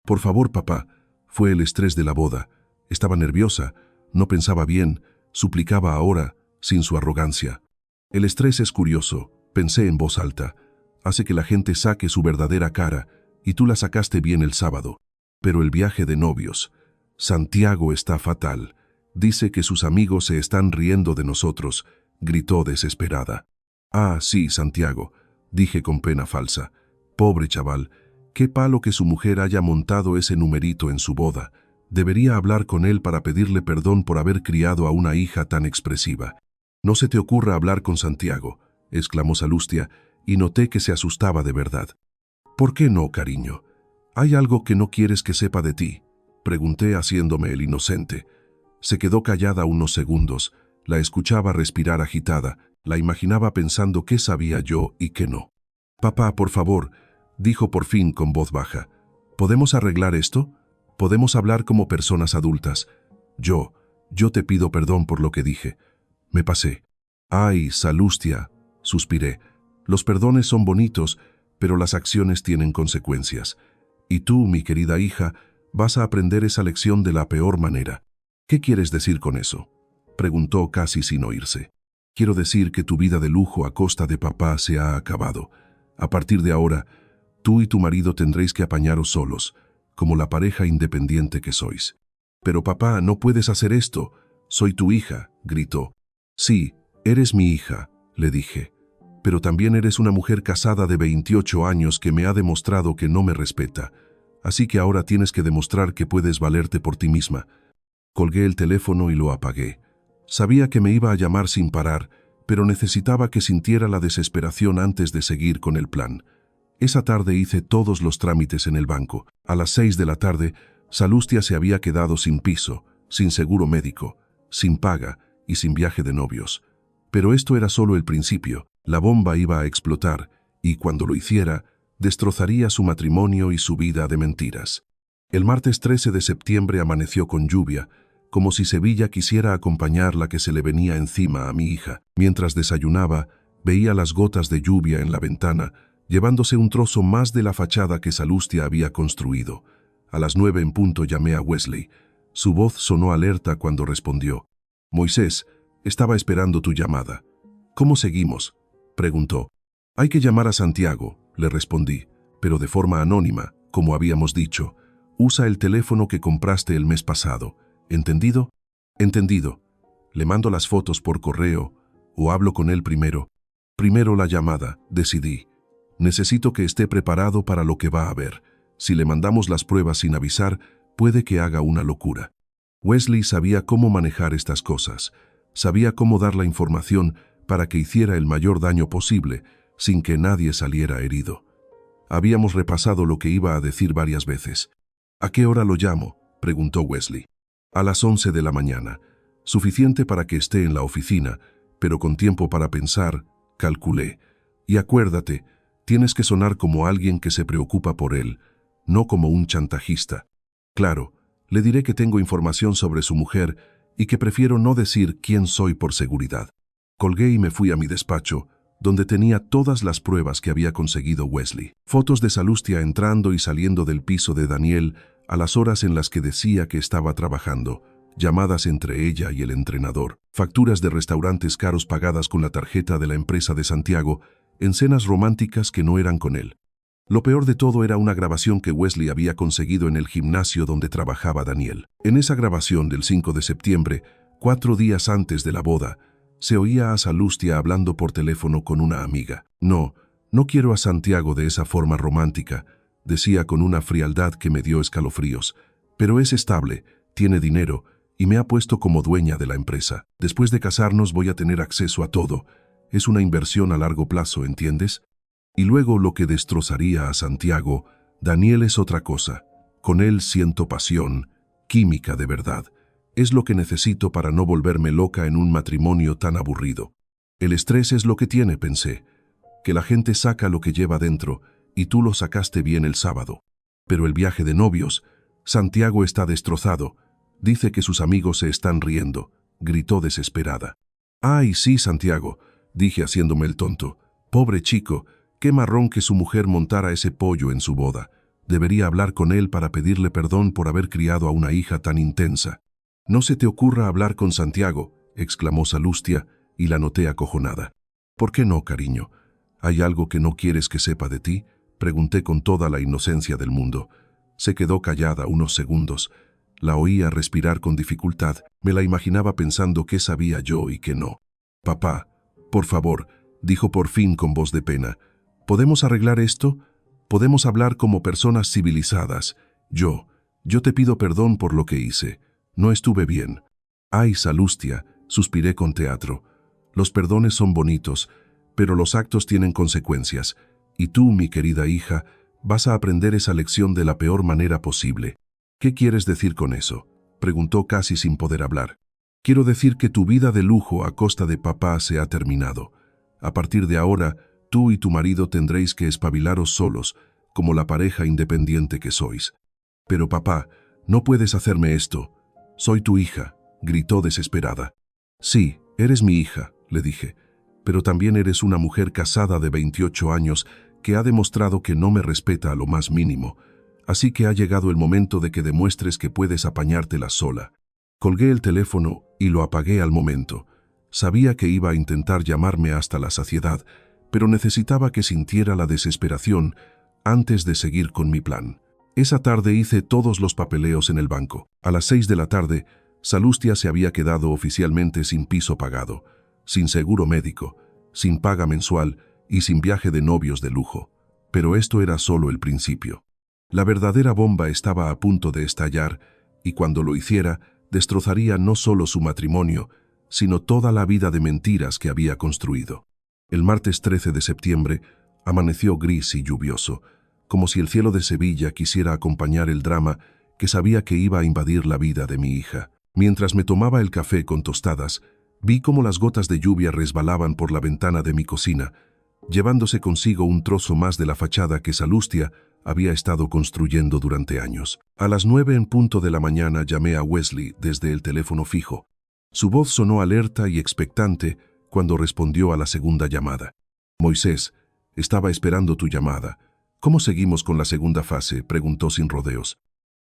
«Por favor, papá». Fue el estrés de la boda. Estaba nerviosa, no pensaba bien, suplicaba ahora, sin su arrogancia. «El estrés es curioso», pensé en voz alta. «Hace que la gente saque su verdadera cara, y tú la sacaste bien el sábado. Pero el viaje de novios. Santiago está fatal. Dice que sus amigos se están riendo de nosotros», gritó desesperada. «Ah, sí, Santiago», dije con pena falsa. «Pobre chaval, qué palo que su mujer haya montado ese numerito en su boda. Debería hablar con él para pedirle perdón por haber criado a una hija tan expresiva». «No se te ocurra hablar con Santiago», exclamó Salustia, y noté que se asustaba de verdad. «¿Por qué no, cariño? ¿Hay algo que no quieres que sepa de ti?», pregunté haciéndome el inocente. Se quedó callada unos segundos, la escuchaba respirar agitada, la imaginaba pensando qué sabía yo y qué no. «Papá, por favor», dijo por fin con voz baja. «¿Podemos arreglar esto? ¿Podemos hablar como personas adultas? Yo te pido perdón por lo que dije. Me pasé». «Ay, Salustia», suspiré. «Los perdones son bonitos, pero las acciones tienen consecuencias. Y tú, mi querida hija, vas a aprender esa lección de la peor manera». «¿Qué quieres decir con eso?», preguntó casi sin oírse. «Quiero decir que tu vida de lujo a costa de papá se ha acabado. A partir de ahora, tú y tu marido tendréis que apañaros solos, como la pareja independiente que sois». «Pero papá, no puedes hacer esto. Soy tu hija», gritó. «Sí, eres mi hija», le dije. «Pero también eres una mujer casada de 28 años que me ha demostrado que no me respeta. Así que ahora tienes que demostrar que puedes valerte por ti misma». Colgué el teléfono y lo apagué. Sabía que me iba a llamar sin parar, pero necesitaba que sintiera la desesperación antes de seguir con el plan. Esa tarde hice todos los trámites en el banco. A las 6 de la tarde, Salustia se había quedado sin piso, sin seguro médico, sin paga y sin viaje de novios. Pero esto era solo el principio. La bomba iba a explotar y, cuando lo hiciera, destrozaría su matrimonio y su vida de mentiras. El martes 13 de septiembre amaneció con lluvia, como si Sevilla quisiera acompañar la que se le venía encima a mi hija. Mientras desayunaba, veía las gotas de lluvia en la ventana, llevándose un trozo más de la fachada que Salustia había construido. A las 9 en punto llamé a Wesley. Su voz sonó alerta cuando respondió. «Moisés, estaba esperando tu llamada». «¿Cómo seguimos?», preguntó. «Hay que llamar a Santiago», le respondí, «pero de forma anónima, como habíamos dicho. Usa el teléfono que compraste el mes pasado. ¿Entendido?». «Entendido. Le mando las fotos por correo». ¿O hablo con él primero? Primero la llamada, decidí. Necesito que esté preparado para lo que va a ver. Si le mandamos las pruebas sin avisar, puede que haga una locura. Wesley sabía cómo manejar estas cosas. Sabía cómo dar la información para que hiciera el mayor daño posible, sin que nadie saliera herido. Habíamos repasado lo que iba a decir varias veces. ¿A qué hora lo llamo?, preguntó Wesley. A las 11 de la mañana. Suficiente para que esté en la oficina, pero con tiempo para pensar, calculé. Y acuérdate, tienes que sonar como alguien que se preocupa por él, no como un chantajista. Claro, le diré que tengo información sobre su mujer y que prefiero no decir quién soy por seguridad. Colgué y me fui a mi despacho, donde tenía todas las pruebas que había conseguido Wesley. Fotos de Zalustia entrando y saliendo del piso de Daniel a las horas en las que decía que estaba trabajando, llamadas entre ella y el entrenador, facturas de restaurantes caros pagadas con la tarjeta de la empresa de Santiago, en cenas románticas que no eran con él. Lo peor de todo era una grabación que Wesley había conseguido en el gimnasio donde trabajaba Daniel. En esa grabación del 5 de septiembre, 4 días antes de la boda, se oía a Zalustia hablando por teléfono con una amiga. No quiero a Santiago de esa forma romántica, decía con una frialdad que me dio escalofríos, pero es estable, tiene dinero y me ha puesto como dueña de la empresa. Después de casarnos voy a tener acceso a todo. Es una inversión a largo plazo, ¿entiendes? Y luego lo que destrozaría a Santiago, Daniel es otra cosa. Con él siento pasión, química de verdad. Es lo que necesito para no volverme loca en un matrimonio tan aburrido. El estrés es lo que tiene, pensé. Que la gente saca lo que lleva dentro, y tú lo sacaste bien el sábado. Pero el viaje de novios, Santiago está destrozado. Dice que sus amigos se están riendo, gritó desesperada. ¡Ay, sí, Santiago!, dije haciéndome el tonto. Pobre chico, qué marrón que su mujer montara ese pollo en su boda. Debería hablar con él para pedirle perdón por haber criado a una hija tan intensa. No se te ocurra hablar con Santiago, exclamó Zalustia, y la noté acojonada. ¿Por qué no, cariño? ¿Hay algo que no quieres que sepa de ti?, pregunté con toda la inocencia del mundo. Se quedó callada unos segundos. La oía respirar con dificultad. Me la imaginaba pensando qué sabía yo y qué no. Papá, por favor, dijo por fin con voz de pena. ¿Podemos arreglar esto? ¿Podemos hablar como personas civilizadas? Yo te pido perdón por lo que hice. No estuve bien. Ay, Zalustia, suspiré con teatro. Los perdones son bonitos, pero los actos tienen consecuencias. Y tú, mi querida hija, vas a aprender esa lección de la peor manera posible. ¿Qué quieres decir con eso?, preguntó casi sin poder hablar. Quiero decir que tu vida de lujo a costa de papá se ha terminado. A partir de ahora, tú y tu marido tendréis que espabilaros solos, como la pareja independiente que sois. Pero papá, no puedes hacerme esto. Soy tu hija, gritó desesperada. Sí, eres mi hija, le dije, pero también eres una mujer casada de 28 años que ha demostrado que no me respeta a lo más mínimo. Así que ha llegado el momento de que demuestres que puedes apañártela sola. Colgué el teléfono y lo apagué al momento. Sabía que iba a intentar llamarme hasta la saciedad, pero necesitaba que sintiera la desesperación antes de seguir con mi plan. Esa tarde hice todos los papeleos en el banco. A las 6 de la tarde, Zalustia se había quedado oficialmente sin piso pagado, sin seguro médico, sin paga mensual y sin viaje de novios de lujo. Pero esto era solo el principio. La verdadera bomba estaba a punto de estallar y cuando lo hiciera, destrozaría no solo su matrimonio, sino toda la vida de mentiras que había construido. El martes 13 de septiembre amaneció gris y lluvioso, como si el cielo de Sevilla quisiera acompañar el drama que sabía que iba a invadir la vida de mi hija. Mientras me tomaba el café con tostadas, vi cómo las gotas de lluvia resbalaban por la ventana de mi cocina, llevándose consigo un trozo más de la fachada que Zalustia había estado construyendo durante años. A las 9 en punto de la mañana llamé a Wesley desde el teléfono fijo. Su voz sonó alerta y expectante cuando respondió a la segunda llamada. Moisés, estaba esperando tu llamada. ¿Cómo seguimos con la segunda fase?, preguntó sin rodeos.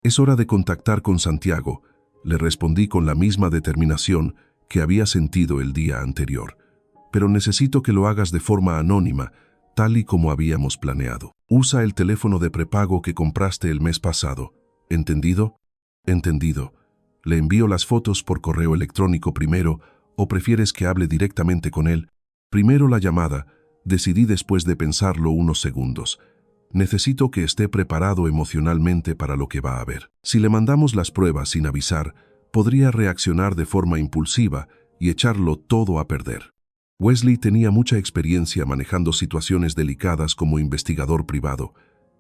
Es hora de contactar con Santiago, le respondí con la misma determinación que había sentido el día anterior. Pero necesito que lo hagas de forma anónima, tal y como habíamos planeado. Usa el teléfono de prepago que compraste el mes pasado. ¿Entendido? Entendido. Le envío las fotos por correo electrónico primero ¿O prefieres que hable directamente con él? Primero la llamada, decidí después de pensarlo unos segundos. Necesito que esté preparado emocionalmente para lo que va a ver. Si le mandamos las pruebas sin avisar, podría reaccionar de forma impulsiva y echarlo todo a perder. Wesley tenía mucha experiencia manejando situaciones delicadas como investigador privado.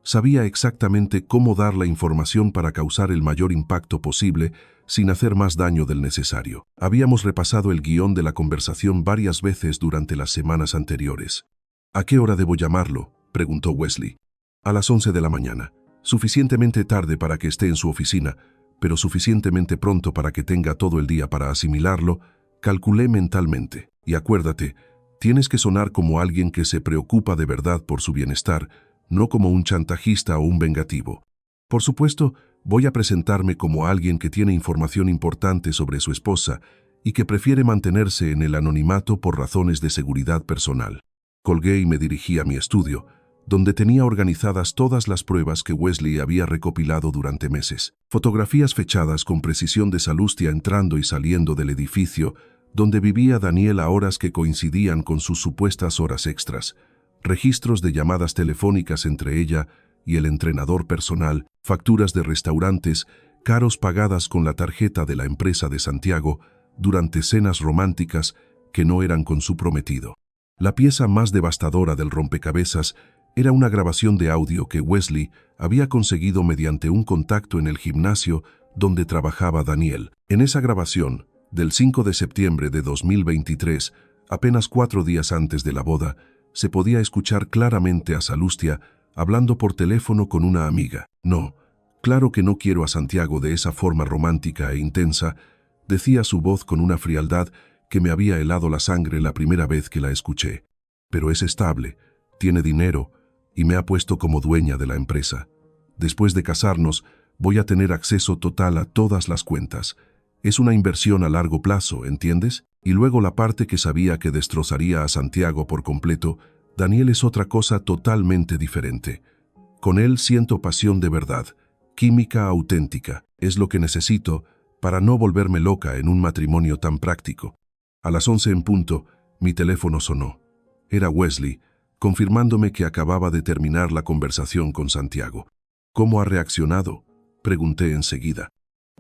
Sabía exactamente cómo dar la información para causar el mayor impacto posible sin hacer más daño del necesario. Habíamos repasado el guión de la conversación varias veces durante las semanas anteriores. ¿A qué hora debo llamarlo?, preguntó Wesley. A las 11 de la mañana. Suficientemente tarde para que esté en su oficina, pero suficientemente pronto para que tenga todo el día para asimilarlo, calculé mentalmente. Y acuérdate, tienes que sonar como alguien que se preocupa de verdad por su bienestar, no como un chantajista o un vengativo. Por supuesto, voy a presentarme como alguien que tiene información importante sobre su esposa y que prefiere mantenerse en el anonimato por razones de seguridad personal. Colgué y me dirigí a mi estudio, donde tenía organizadas todas las pruebas que Wesley había recopilado durante meses. Fotografías fechadas con precisión de Zalustia entrando y saliendo del edificio, donde vivía Daniel a horas que coincidían con sus supuestas horas extras. Registros de llamadas telefónicas entre ella y el entrenador personal, facturas de restaurantes, caros pagadas con la tarjeta de la empresa de Santiago durante cenas románticas que no eran con su prometido. La pieza más devastadora del rompecabezas era una grabación de audio que Wesley había conseguido mediante un contacto en el gimnasio donde trabajaba Daniel. En esa grabación, del 5 de septiembre de 2023, apenas 4 días antes de la boda, se podía escuchar claramente a Zalustia hablando por teléfono con una amiga. No, claro que no quiero a Santiago de esa forma romántica e intensa, decía su voz con una frialdad que me había helado la sangre la primera vez que la escuché. Pero es estable, tiene dinero y me ha puesto como dueña de la empresa. Después de casarnos, voy a tener acceso total a todas las cuentas. Es una inversión a largo plazo, ¿entiendes? Y luego la parte que sabía que destrozaría a Santiago por completo, Daniel es otra cosa totalmente diferente. Con él siento pasión de verdad, química auténtica. Es lo que necesito para no volverme loca en un matrimonio tan práctico. A las 11 en punto, mi teléfono sonó. Era Wesley, confirmándome que acababa de terminar la conversación con Santiago. ¿Cómo ha reaccionado?, pregunté enseguida.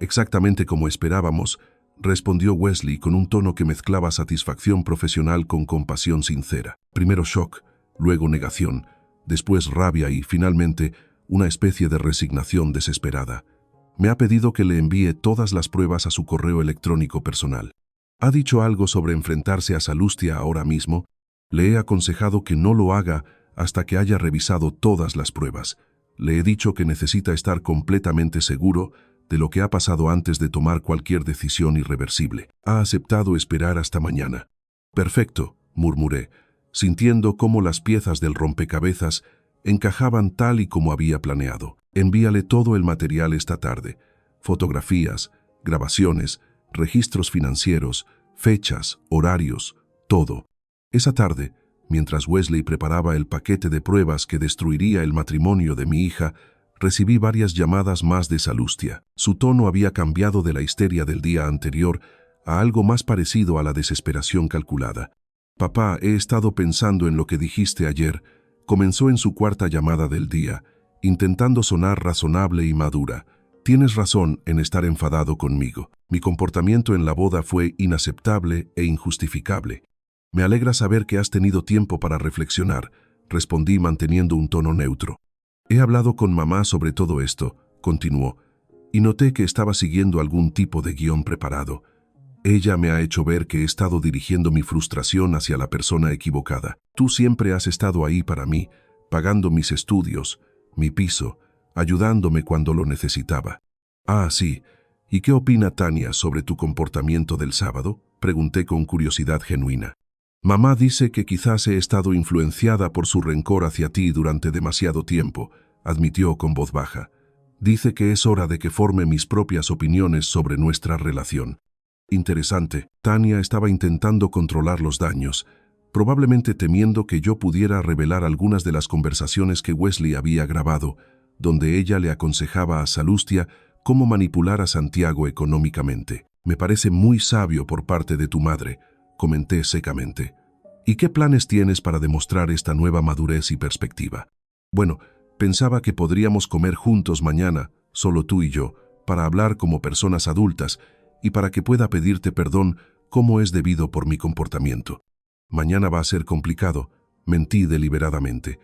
Exactamente como esperábamos, respondió Wesley con un tono que mezclaba satisfacción profesional con compasión sincera. Primero shock, luego negación, después rabia y, finalmente, una especie de resignación desesperada. Me ha pedido que le envíe todas las pruebas a su correo electrónico personal. ¿Ha dicho algo sobre enfrentarse a Zalustia ahora mismo? Le he aconsejado que no lo haga hasta que haya revisado todas las pruebas. Le he dicho que necesita estar completamente seguro de lo que ha pasado antes de tomar cualquier decisión irreversible. Ha aceptado esperar hasta mañana. Perfecto, murmuré, sintiendo cómo las piezas del rompecabezas encajaban tal y como había planeado. Envíale todo el material esta tarde. Fotografías, grabaciones, registros financieros, fechas, horarios, todo. Esa tarde, mientras Wesley preparaba el paquete de pruebas que destruiría el matrimonio de mi hija, recibí varias llamadas más de Zalustia. Su tono había cambiado de la histeria del día anterior a algo más parecido a la desesperación calculada. «Papá, he estado pensando en lo que dijiste ayer», comenzó en su cuarta llamada del día, intentando sonar razonable y madura. «Tienes razón en estar enfadado conmigo. Mi comportamiento en la boda fue inaceptable e injustificable. Me alegra saber que has tenido tiempo para reflexionar», respondí manteniendo un tono neutro. «He hablado con mamá sobre todo esto», continuó, «y noté que estaba siguiendo algún tipo de guión preparado. Ella me ha hecho ver que he estado dirigiendo mi frustración hacia la persona equivocada. Tú siempre has estado ahí para mí, pagando mis estudios, mi piso, ayudándome cuando lo necesitaba». «Ah, sí. ¿Y qué opina Tania sobre tu comportamiento del sábado?», pregunté con curiosidad genuina. «Mamá dice que quizás he estado influenciada por su rencor hacia ti durante demasiado tiempo», admitió con voz baja. «Dice que es hora de que forme mis propias opiniones sobre nuestra relación». Interesante. Tania estaba intentando controlar los daños, probablemente temiendo que yo pudiera revelar algunas de las conversaciones que Wesley había grabado, donde ella le aconsejaba a Zalustia cómo manipular a Santiago económicamente. «Me parece muy sabio por parte de tu madre», comenté secamente. ¿Y qué planes tienes para demostrar esta nueva madurez y perspectiva? Bueno, pensaba que podríamos comer juntos mañana, solo tú y yo, para hablar como personas adultas y para que pueda pedirte perdón como es debido por mi comportamiento. Mañana va a ser complicado, mentí deliberadamente.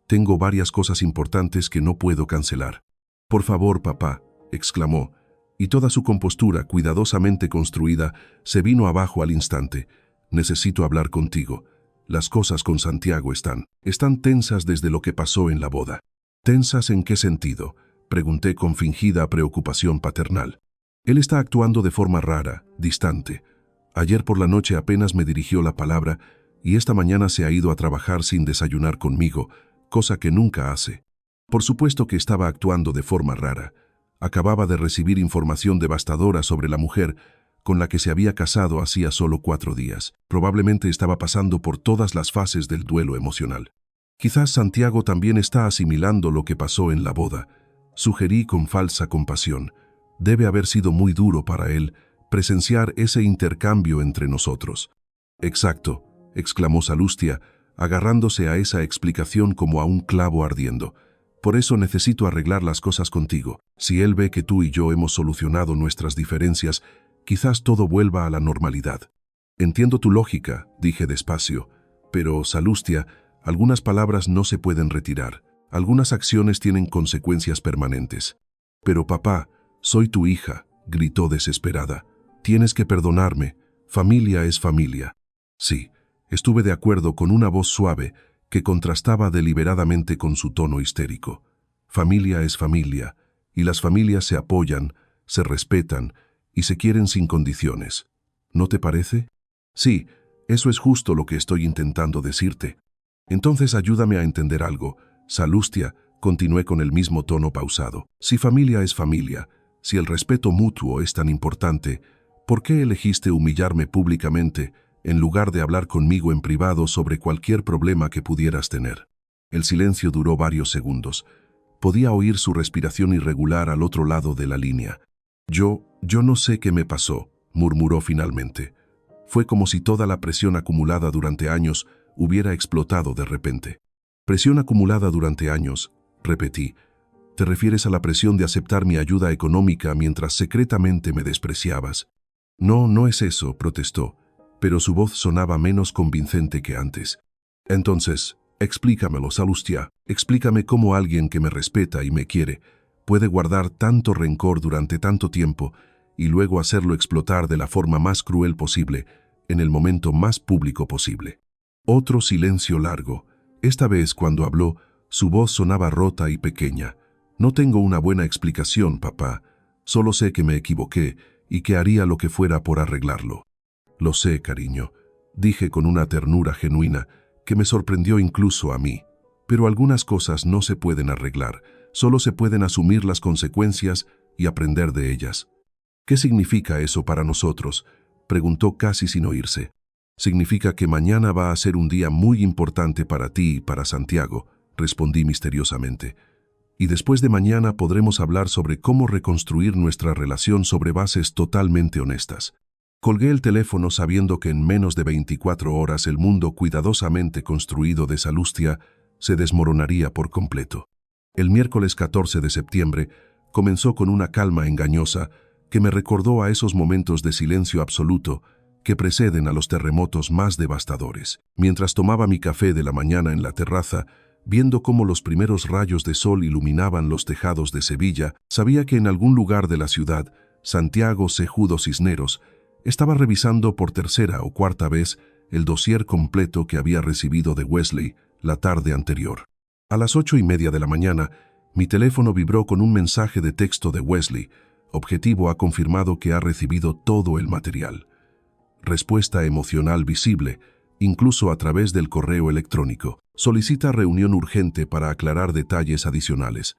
Tengo varias cosas importantes que no puedo cancelar. Por favor, papá, exclamó, y toda su compostura, cuidadosamente construida, se vino abajo al instante. Necesito hablar contigo. Las cosas con Santiago están tensas desde lo que pasó en la boda. ¿Tensas en qué sentido?, pregunté con fingida preocupación paternal. Él está actuando de forma rara, distante. Ayer por la noche apenas me dirigió la palabra y esta mañana se ha ido a trabajar sin desayunar conmigo, cosa que nunca hace. Por supuesto que estaba actuando de forma rara. Acababa de recibir información devastadora sobre la mujer con la que se había casado hacía solo 4 días. Probablemente estaba pasando por todas las fases del duelo emocional. Quizás Santiago también está asimilando lo que pasó en la boda. Sugerí con falsa compasión. Debe haber sido muy duro para él presenciar ese intercambio entre nosotros. Exacto, exclamó Salustia, agarrándose a esa explicación como a un clavo ardiendo. Por eso necesito arreglar las cosas contigo. Si él ve que tú y yo hemos solucionado nuestras diferencias, quizás todo vuelva a la normalidad. Entiendo tu lógica, dije despacio, pero, Salustia, algunas palabras no se pueden retirar. Algunas acciones tienen consecuencias permanentes. Pero papá, soy tu hija, gritó desesperada. Tienes que perdonarme. Familia es familia. Sí, estuve de acuerdo con una voz suave que contrastaba deliberadamente con su tono histérico. Familia es familia, y las familias se apoyan, se respetan y se quieren sin condiciones. ¿No te parece? Sí, eso es justo lo que estoy intentando decirte. Entonces ayúdame a entender algo. Salustia, continué con el mismo tono pausado. Si familia es familia, si el respeto mutuo es tan importante, ¿por qué elegiste humillarme públicamente en lugar de hablar conmigo en privado sobre cualquier problema que pudieras tener? El silencio duró varios segundos. Podía oír su respiración irregular al otro lado de la línea. Yo no sé qué me pasó, murmuró finalmente. Fue como si toda la presión acumulada durante años hubiera explotado de repente. Presión acumulada durante años, repetí. ¿Te refieres a la presión de aceptar mi ayuda económica mientras secretamente me despreciabas? No, no es eso, protestó, pero su voz sonaba menos convincente que antes. Entonces, explícamelo, Salustia, explícame cómo alguien que me respeta y me quiere puede guardar tanto rencor durante tanto tiempo y luego hacerlo explotar de la forma más cruel posible, en el momento más público posible. Otro silencio largo. Esta vez, cuando habló, su voz sonaba rota y pequeña. No tengo una buena explicación, papá. Solo sé que me equivoqué y que haría lo que fuera por arreglarlo. Lo sé, cariño, dije con una ternura genuina que me sorprendió incluso a mí. Pero algunas cosas no se pueden arreglar, solo se pueden asumir las consecuencias y aprender de ellas. ¿Qué significa eso para nosotros?, preguntó casi sin oírse. Significa que mañana va a ser un día muy importante para ti y para Santiago, respondí misteriosamente. Y después de mañana podremos hablar sobre cómo reconstruir nuestra relación sobre bases totalmente honestas. Colgué el teléfono sabiendo que en menos de 24 horas el mundo cuidadosamente construido de Salustia se desmoronaría por completo. El miércoles 14 de septiembre comenzó con una calma engañosa que me recordó a esos momentos de silencio absoluto que preceden a los terremotos más devastadores. Mientras tomaba mi café de la mañana en la terraza, viendo cómo los primeros rayos de sol iluminaban los tejados de Sevilla, sabía que en algún lugar de la ciudad, Santiago Cejudo Cisneros estaba revisando por tercera o cuarta vez el dossier completo que había recibido de Wesley la tarde anterior. A las 8:30 de la mañana, mi teléfono vibró con un mensaje de texto de Wesley. Objetivo ha confirmado que ha recibido todo el material. Respuesta emocional visible, incluso a través del correo electrónico. Solicita reunión urgente para aclarar detalles adicionales.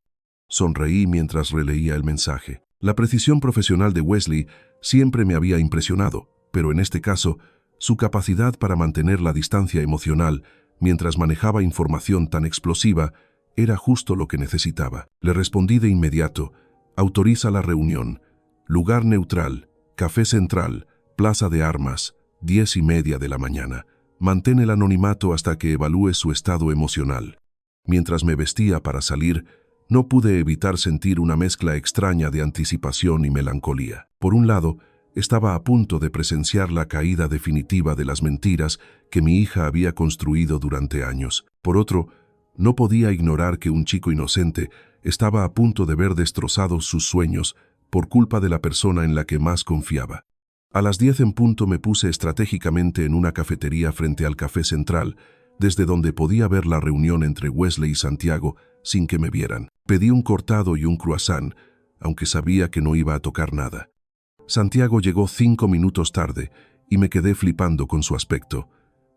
Sonreí mientras releía el mensaje. La precisión profesional de Wesley siempre me había impresionado, pero en este caso, su capacidad para mantener la distancia emocional mientras manejaba información tan explosiva era justo lo que necesitaba. Le respondí de inmediato. Autoriza la reunión. Lugar neutral, Café Central, Plaza de Armas, 10:30 de la mañana. Mantén el anonimato hasta que evalúes su estado emocional. Mientras me vestía para salir, no pude evitar sentir una mezcla extraña de anticipación y melancolía. Por un lado, estaba a punto de presenciar la caída definitiva de las mentiras que mi hija había construido durante años. Por otro, no podía ignorar que un chico inocente estaba a punto de ver destrozados sus sueños por culpa de la persona en la que más confiaba. A las 10 en punto me puse estratégicamente en una cafetería frente al Café Central, desde donde podía ver la reunión entre Wesley y Santiago sin que me vieran. Pedí un cortado y un croissant, aunque sabía que no iba a tocar nada. Santiago llegó 5 minutos tarde y me quedé flipando con su aspecto.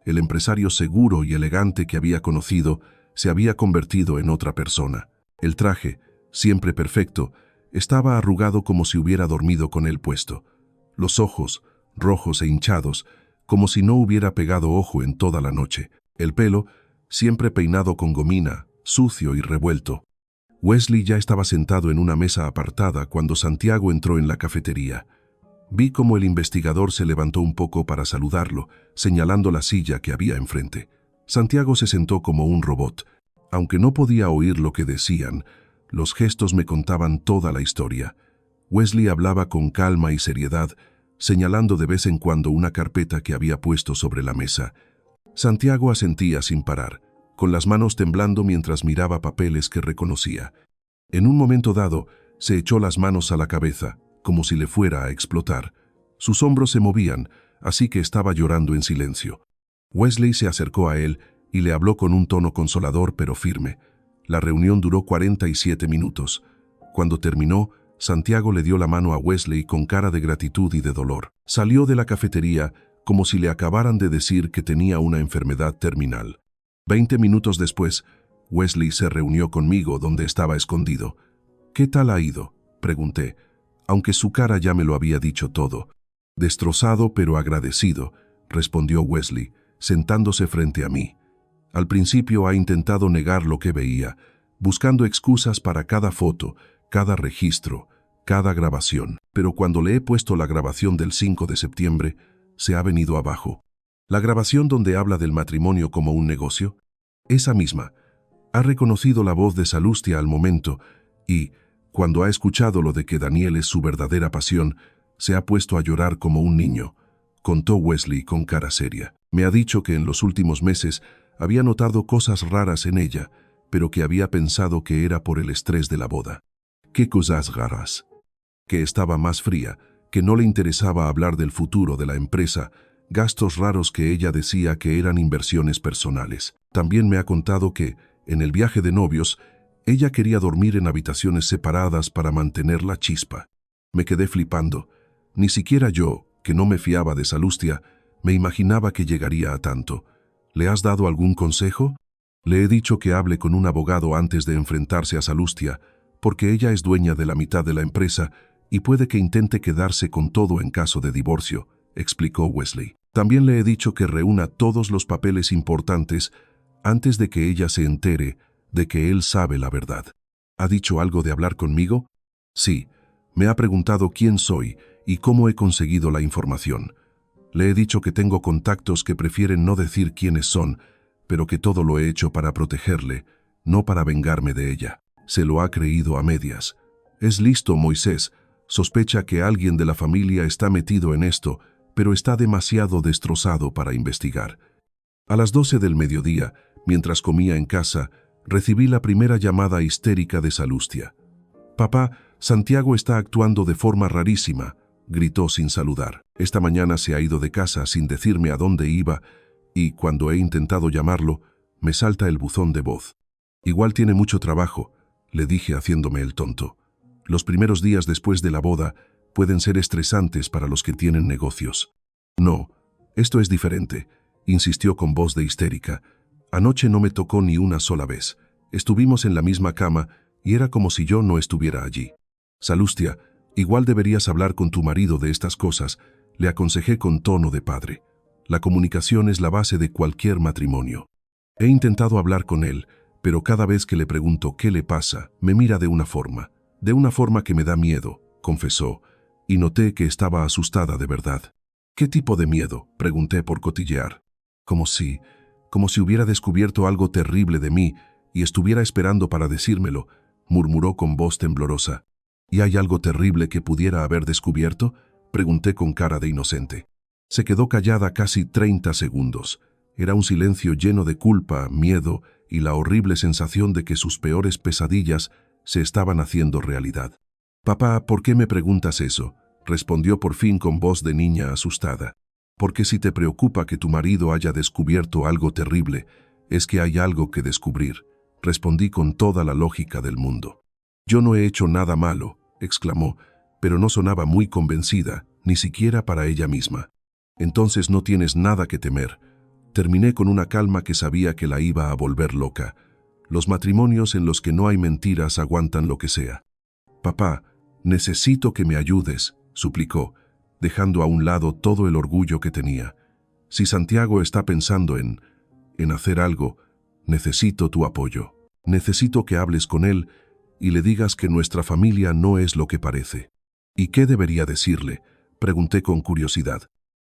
El empresario seguro y elegante que había conocido se había convertido en otra persona. El traje, siempre perfecto, estaba arrugado como si hubiera dormido con él puesto. Los ojos, rojos e hinchados, como si no hubiera pegado ojo en toda la noche. El pelo, siempre peinado con gomina, sucio y revuelto. Wesley ya estaba sentado en una mesa apartada cuando Santiago entró en la cafetería. Vi cómo el investigador se levantó un poco para saludarlo, señalando la silla que había enfrente. Santiago se sentó como un robot. Aunque no podía oír lo que decían, los gestos me contaban toda la historia. Wesley hablaba con calma y seriedad, señalando de vez en cuando una carpeta que había puesto sobre la mesa. Santiago asentía sin parar, con las manos temblando mientras miraba papeles que reconocía. En un momento dado, se echó las manos a la cabeza, como si le fuera a explotar. Sus hombros se movían, así que estaba llorando en silencio. Wesley se acercó a él y le habló con un tono consolador pero firme. La reunión duró 47 minutos. Cuando terminó, Santiago le dio la mano a Wesley con cara de gratitud y de dolor. Salió de la cafetería como si le acabaran de decir que tenía una enfermedad terminal. 20 minutos después, Wesley se reunió conmigo donde estaba escondido. «¿Qué tal ha ido?», pregunté, aunque su cara ya me lo había dicho todo. «Destrozado pero agradecido», respondió Wesley, sentándose frente a mí. Al principio ha intentado negar lo que veía, buscando excusas para cada foto, cada registro, cada grabación. Pero cuando le he puesto la grabación del 5 de septiembre, se ha venido abajo. La grabación donde habla del matrimonio como un negocio, esa misma. Ha reconocido la voz de Salustia al momento y, cuando ha escuchado lo de que Daniel es su verdadera pasión, se ha puesto a llorar como un niño, contó Wesley con cara seria. Me ha dicho que en los últimos meses había notado cosas raras en ella, pero que había pensado que era por el estrés de la boda. ¿Qué cosas raras? Que estaba más fría, que no le interesaba hablar del futuro de la empresa, gastos raros que ella decía que eran inversiones personales. También me ha contado que, en el viaje de novios, ella quería dormir en habitaciones separadas para mantener la chispa. Me quedé flipando. Ni siquiera yo, que no me fiaba de Salustia, me imaginaba que llegaría a tanto. ¿Le has dado algún consejo? Le he dicho que hable con un abogado antes de enfrentarse a Salustia, porque ella es dueña de la mitad de la empresa y puede que intente quedarse con todo en caso de divorcio, explicó Wesley. También le he dicho que reúna todos los papeles importantes antes de que ella se entere de que él sabe la verdad. ¿Ha dicho algo de hablar conmigo? Sí, me ha preguntado quién soy y cómo he conseguido la información. Le he dicho que tengo contactos que prefieren no decir quiénes son, pero que todo lo he hecho para protegerle, no para vengarme de ella. Se lo ha creído a medias. Es listo, Moisés. Sospecha que alguien de la familia está metido en esto, pero está demasiado destrozado para investigar. A las 12 del mediodía, mientras comía en casa, recibí la primera llamada histérica de Salustia. «Papá, Santiago está actuando de forma rarísima», gritó sin saludar. «Esta mañana se ha ido de casa sin decirme a dónde iba y, cuando he intentado llamarlo, me salta el buzón de voz. Igual tiene mucho trabajo», le dije haciéndome el tonto. «Los primeros días después de la boda pueden ser estresantes para los que tienen negocios». «No, esto es diferente», insistió con voz de histérica. «Anoche no me tocó ni una sola vez. Estuvimos en la misma cama y era como si yo no estuviera allí». «Salustia, igual deberías hablar con tu marido de estas cosas», le aconsejé con tono de padre. «La comunicación es la base de cualquier matrimonio». He intentado hablar con él, pero cada vez que le pregunto qué le pasa, me mira de una forma que me da miedo, confesó, y noté que estaba asustada de verdad. ¿Qué tipo de miedo?, pregunté por cotillear. Como si hubiera descubierto algo terrible de mí y estuviera esperando para decírmelo, murmuró con voz temblorosa. ¿Y hay algo terrible que pudiera haber descubierto?, pregunté con cara de inocente. Se quedó callada casi 30 segundos. Era un silencio lleno de culpa, miedo y la horrible sensación de que sus peores pesadillas se estaban haciendo realidad. «Papá, ¿por qué me preguntas eso?», respondió por fin con voz de niña asustada. «Porque si te preocupa que tu marido haya descubierto algo terrible, es que hay algo que descubrir», respondí con toda la lógica del mundo. «Yo no he hecho nada malo», exclamó, pero no sonaba muy convencida, ni siquiera para ella misma. «Entonces no tienes nada que temer», terminé con una calma que sabía que la iba a volver loca. Los matrimonios en los que no hay mentiras aguantan lo que sea. «Papá, necesito que me ayudes», suplicó, dejando a un lado todo el orgullo que tenía. «Si Santiago está pensando en hacer algo, necesito tu apoyo. Necesito que hables con él y le digas que nuestra familia no es lo que parece». «¿Y qué debería decirle?», pregunté con curiosidad.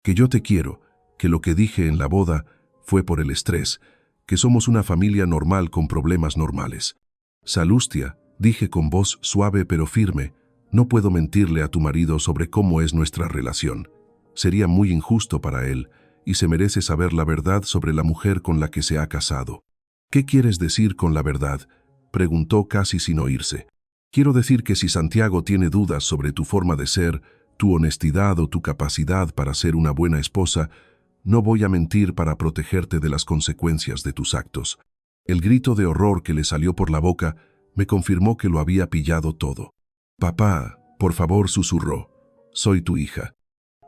«Que yo te quiero, que lo que dije en la boda fue por el estrés, que somos una familia normal con problemas normales». «Salustia», dije con voz suave pero firme, «no puedo mentirle a tu marido sobre cómo es nuestra relación. Sería muy injusto para él y se merece saber la verdad sobre la mujer con la que se ha casado». «¿Qué quieres decir con la verdad?», preguntó casi sin oírse. «Quiero decir que si Santiago tiene dudas sobre tu forma de ser, tu honestidad o tu capacidad para ser una buena esposa, no voy a mentir para protegerte de las consecuencias de tus actos». El grito de horror que le salió por la boca me confirmó que lo había pillado todo. «Papá, por favor», susurró, «soy tu hija».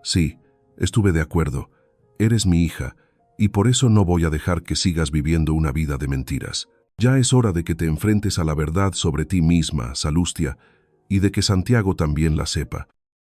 «Sí, estuve de acuerdo. Eres mi hija, y por eso no voy a dejar que sigas viviendo una vida de mentiras. Ya es hora de que te enfrentes a la verdad sobre ti misma, Salustia, y de que Santiago también la sepa».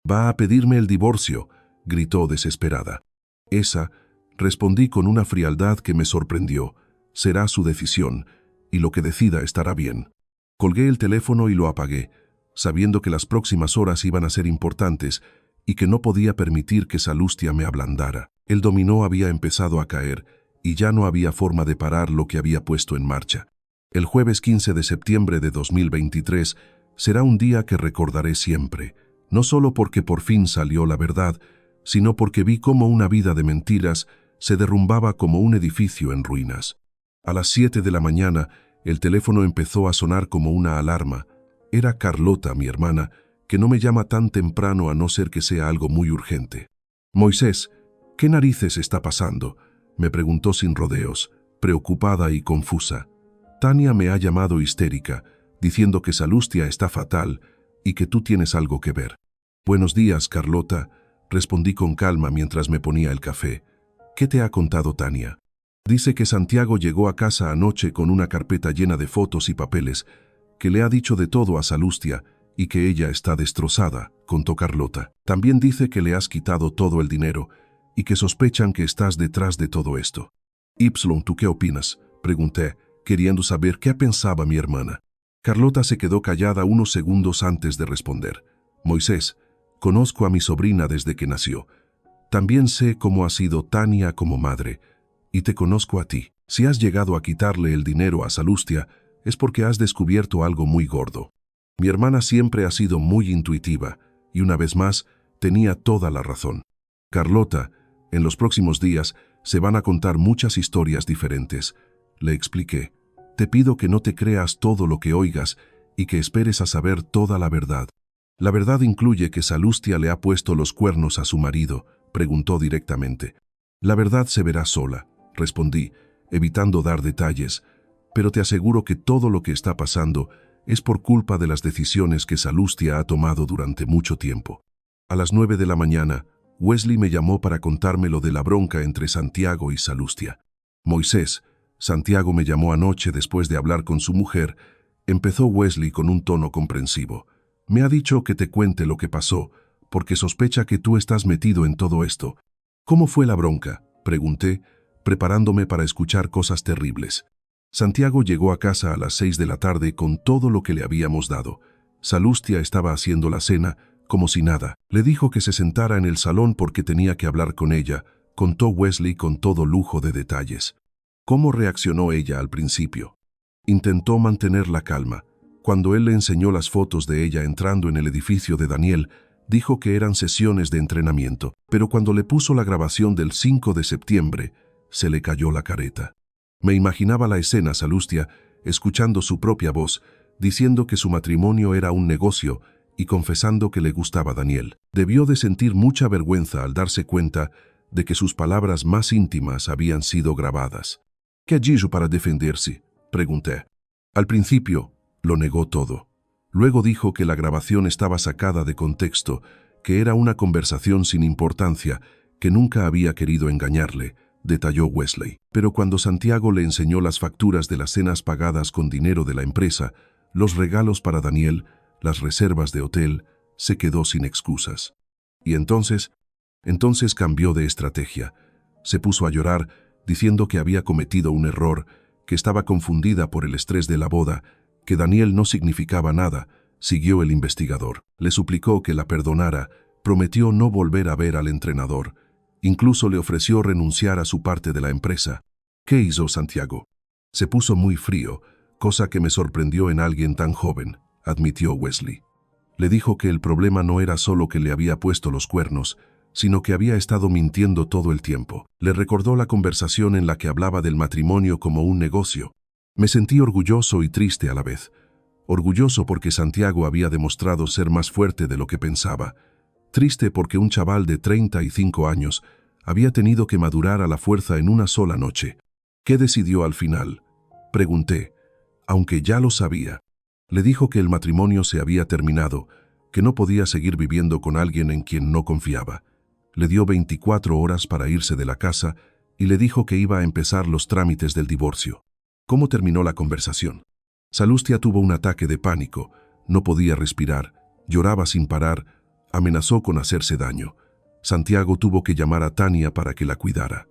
«Va a pedirme el divorcio», gritó desesperada. «Esa», respondí con una frialdad que me sorprendió, «será su decisión, y lo que decida estará bien». Colgué el teléfono y lo apagué, sabiendo que las próximas horas iban a ser importantes y que no podía permitir que Salustia me ablandara. El dominó había empezado a caer y ya no había forma de parar lo que había puesto en marcha. El jueves 15 de septiembre de 2023 será un día que recordaré siempre, no solo porque por fin salió la verdad, sino porque vi cómo una vida de mentiras se derrumbaba como un edificio en ruinas. A las 7 de la mañana, el teléfono empezó a sonar como una alarma. Era Carlota, mi hermana, que no me llama tan temprano a no ser que sea algo muy urgente. «Moisés, ¿qué narices está pasando?», me preguntó sin rodeos, preocupada y confusa. «Tania me ha llamado histérica, diciendo que Salustia está fatal y que tú tienes algo que ver». «Buenos días, Carlota», respondí con calma mientras me ponía el café. «¿Qué te ha contado Tania?». «Dice que Santiago llegó a casa anoche con una carpeta llena de fotos y papeles, que le ha dicho de todo a Salustia y que ella está destrozada», contó Carlota. «También dice que le has quitado todo el dinero y que sospechan que estás detrás de todo esto». «¿tú qué opinas?», pregunté, queriendo saber qué pensaba mi hermana. Carlota se quedó callada unos segundos antes de responder. «Moisés, conozco a mi sobrina desde que nació. También sé cómo ha sido Tania como madre, y te conozco a ti. Si has llegado a quitarle el dinero a Salustia, es porque has descubierto algo muy gordo». Mi hermana siempre ha sido muy intuitiva, y una vez más, tenía toda la razón. «Carlota, en los próximos días se van a contar muchas historias diferentes», le expliqué. «Te pido que no te creas todo lo que oigas y que esperes a saber toda la verdad». «¿La verdad incluye que Salustia le ha puesto los cuernos a su marido?», preguntó directamente. «La verdad se verá sola», respondí, evitando dar detalles, «pero te aseguro que todo lo que está pasando es por culpa de las decisiones que Salustia ha tomado durante mucho tiempo». A las 9 de la mañana, Wesley me llamó para contarme lo de la bronca entre Santiago y Salustia. «Moisés, Santiago me llamó anoche después de hablar con su mujer», empezó Wesley con un tono comprensivo. «Me ha dicho que te cuente lo que pasó, porque sospecha que tú estás metido en todo esto». «¿Cómo fue la bronca?», pregunté, preparándome para escuchar cosas terribles. Santiago llegó a casa a las 6 de la tarde con todo lo que le habíamos dado. Salustia estaba haciendo la cena, como si nada. Le dijo que se sentara en el salón porque tenía que hablar con ella, contó Wesley con todo lujo de detalles. ¿Cómo reaccionó ella al principio? Intentó mantener la calma. Cuando él le enseñó las fotos de ella entrando en el edificio de Daniel, dijo que eran sesiones de entrenamiento, pero cuando le puso la grabación del 5 de septiembre, se le cayó la careta. Me imaginaba la escena, Salustia, escuchando su propia voz, diciendo que su matrimonio era un negocio y confesando que le gustaba Daniel. Debió de sentir mucha vergüenza al darse cuenta de que sus palabras más íntimas habían sido grabadas. ¿Qué hizo para defenderse?, pregunté. Al principio, lo negó todo. Luego dijo que la grabación estaba sacada de contexto, que era una conversación sin importancia, que nunca había querido engañarle, detalló Wesley. Pero cuando Santiago le enseñó las facturas de las cenas pagadas con dinero de la empresa, los regalos para Daniel, las reservas de hotel, se quedó sin excusas. Y entonces cambió de estrategia. Se puso a llorar, diciendo que había cometido un error, que estaba confundida por el estrés de la boda, que Daniel no significaba nada. Siguió el investigador. Le suplicó que la perdonara, prometió no volver a ver al entrenador. Incluso le ofreció renunciar a su parte de la empresa. ¿Qué hizo Santiago? Se puso muy frío, cosa que me sorprendió en alguien tan joven, admitió Wesley. Le dijo que el problema no era solo que le había puesto los cuernos, sino que había estado mintiendo todo el tiempo. Le recordó la conversación en la que hablaba del matrimonio como un negocio. Me sentí orgulloso y triste a la vez. Orgulloso porque Santiago había demostrado ser más fuerte de lo que pensaba. Triste porque un chaval de 35 años había tenido que madurar a la fuerza en una sola noche. ¿Qué decidió al final?, pregunté, aunque ya lo sabía. Le dijo que el matrimonio se había terminado, que no podía seguir viviendo con alguien en quien no confiaba. Le dio 24 horas para irse de la casa y le dijo que iba a empezar los trámites del divorcio. ¿Cómo terminó la conversación? Salustia tuvo un ataque de pánico, no podía respirar, lloraba sin parar, amenazó con hacerse daño. Santiago tuvo que llamar a Tania para que la cuidara.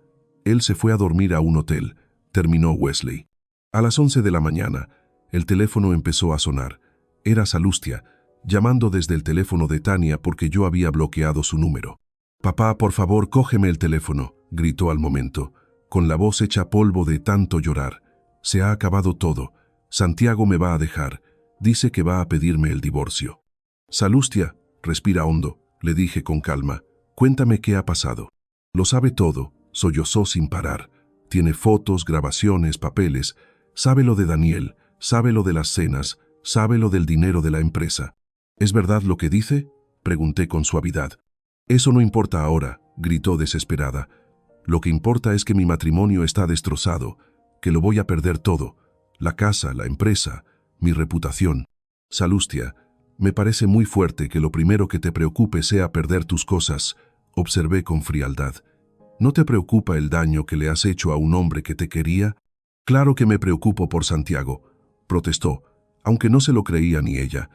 Él se fue a dormir a un hotel, terminó Wesley. A las 11 de la mañana, el teléfono empezó a sonar. Era Salustia, llamando desde el teléfono de Tania porque yo había bloqueado su número. «Papá, por favor, cógeme el teléfono», gritó al momento, con la voz hecha polvo de tanto llorar. «Se ha acabado todo. Santiago me va a dejar. Dice que va a pedirme el divorcio». «Salustia, respira hondo», le dije con calma. «Cuéntame qué ha pasado». «Lo sabe todo», sollozó sin parar. «Tiene fotos, grabaciones, papeles. Sabe lo de Daniel, sabe lo de las cenas, sabe lo del dinero de la empresa». «¿Es verdad lo que dice?», pregunté con suavidad. «Eso no importa ahora», gritó desesperada. «Lo que importa es que mi matrimonio está destrozado, que lo voy a perder todo, la casa, la empresa, mi reputación. Salustia, me parece muy fuerte que lo primero que te preocupe sea perder tus cosas», observé con frialdad. «¿No te preocupa el daño que le has hecho a un hombre que te quería?» «Claro que me preocupo por Santiago», protestó, aunque no se lo creía ni ella.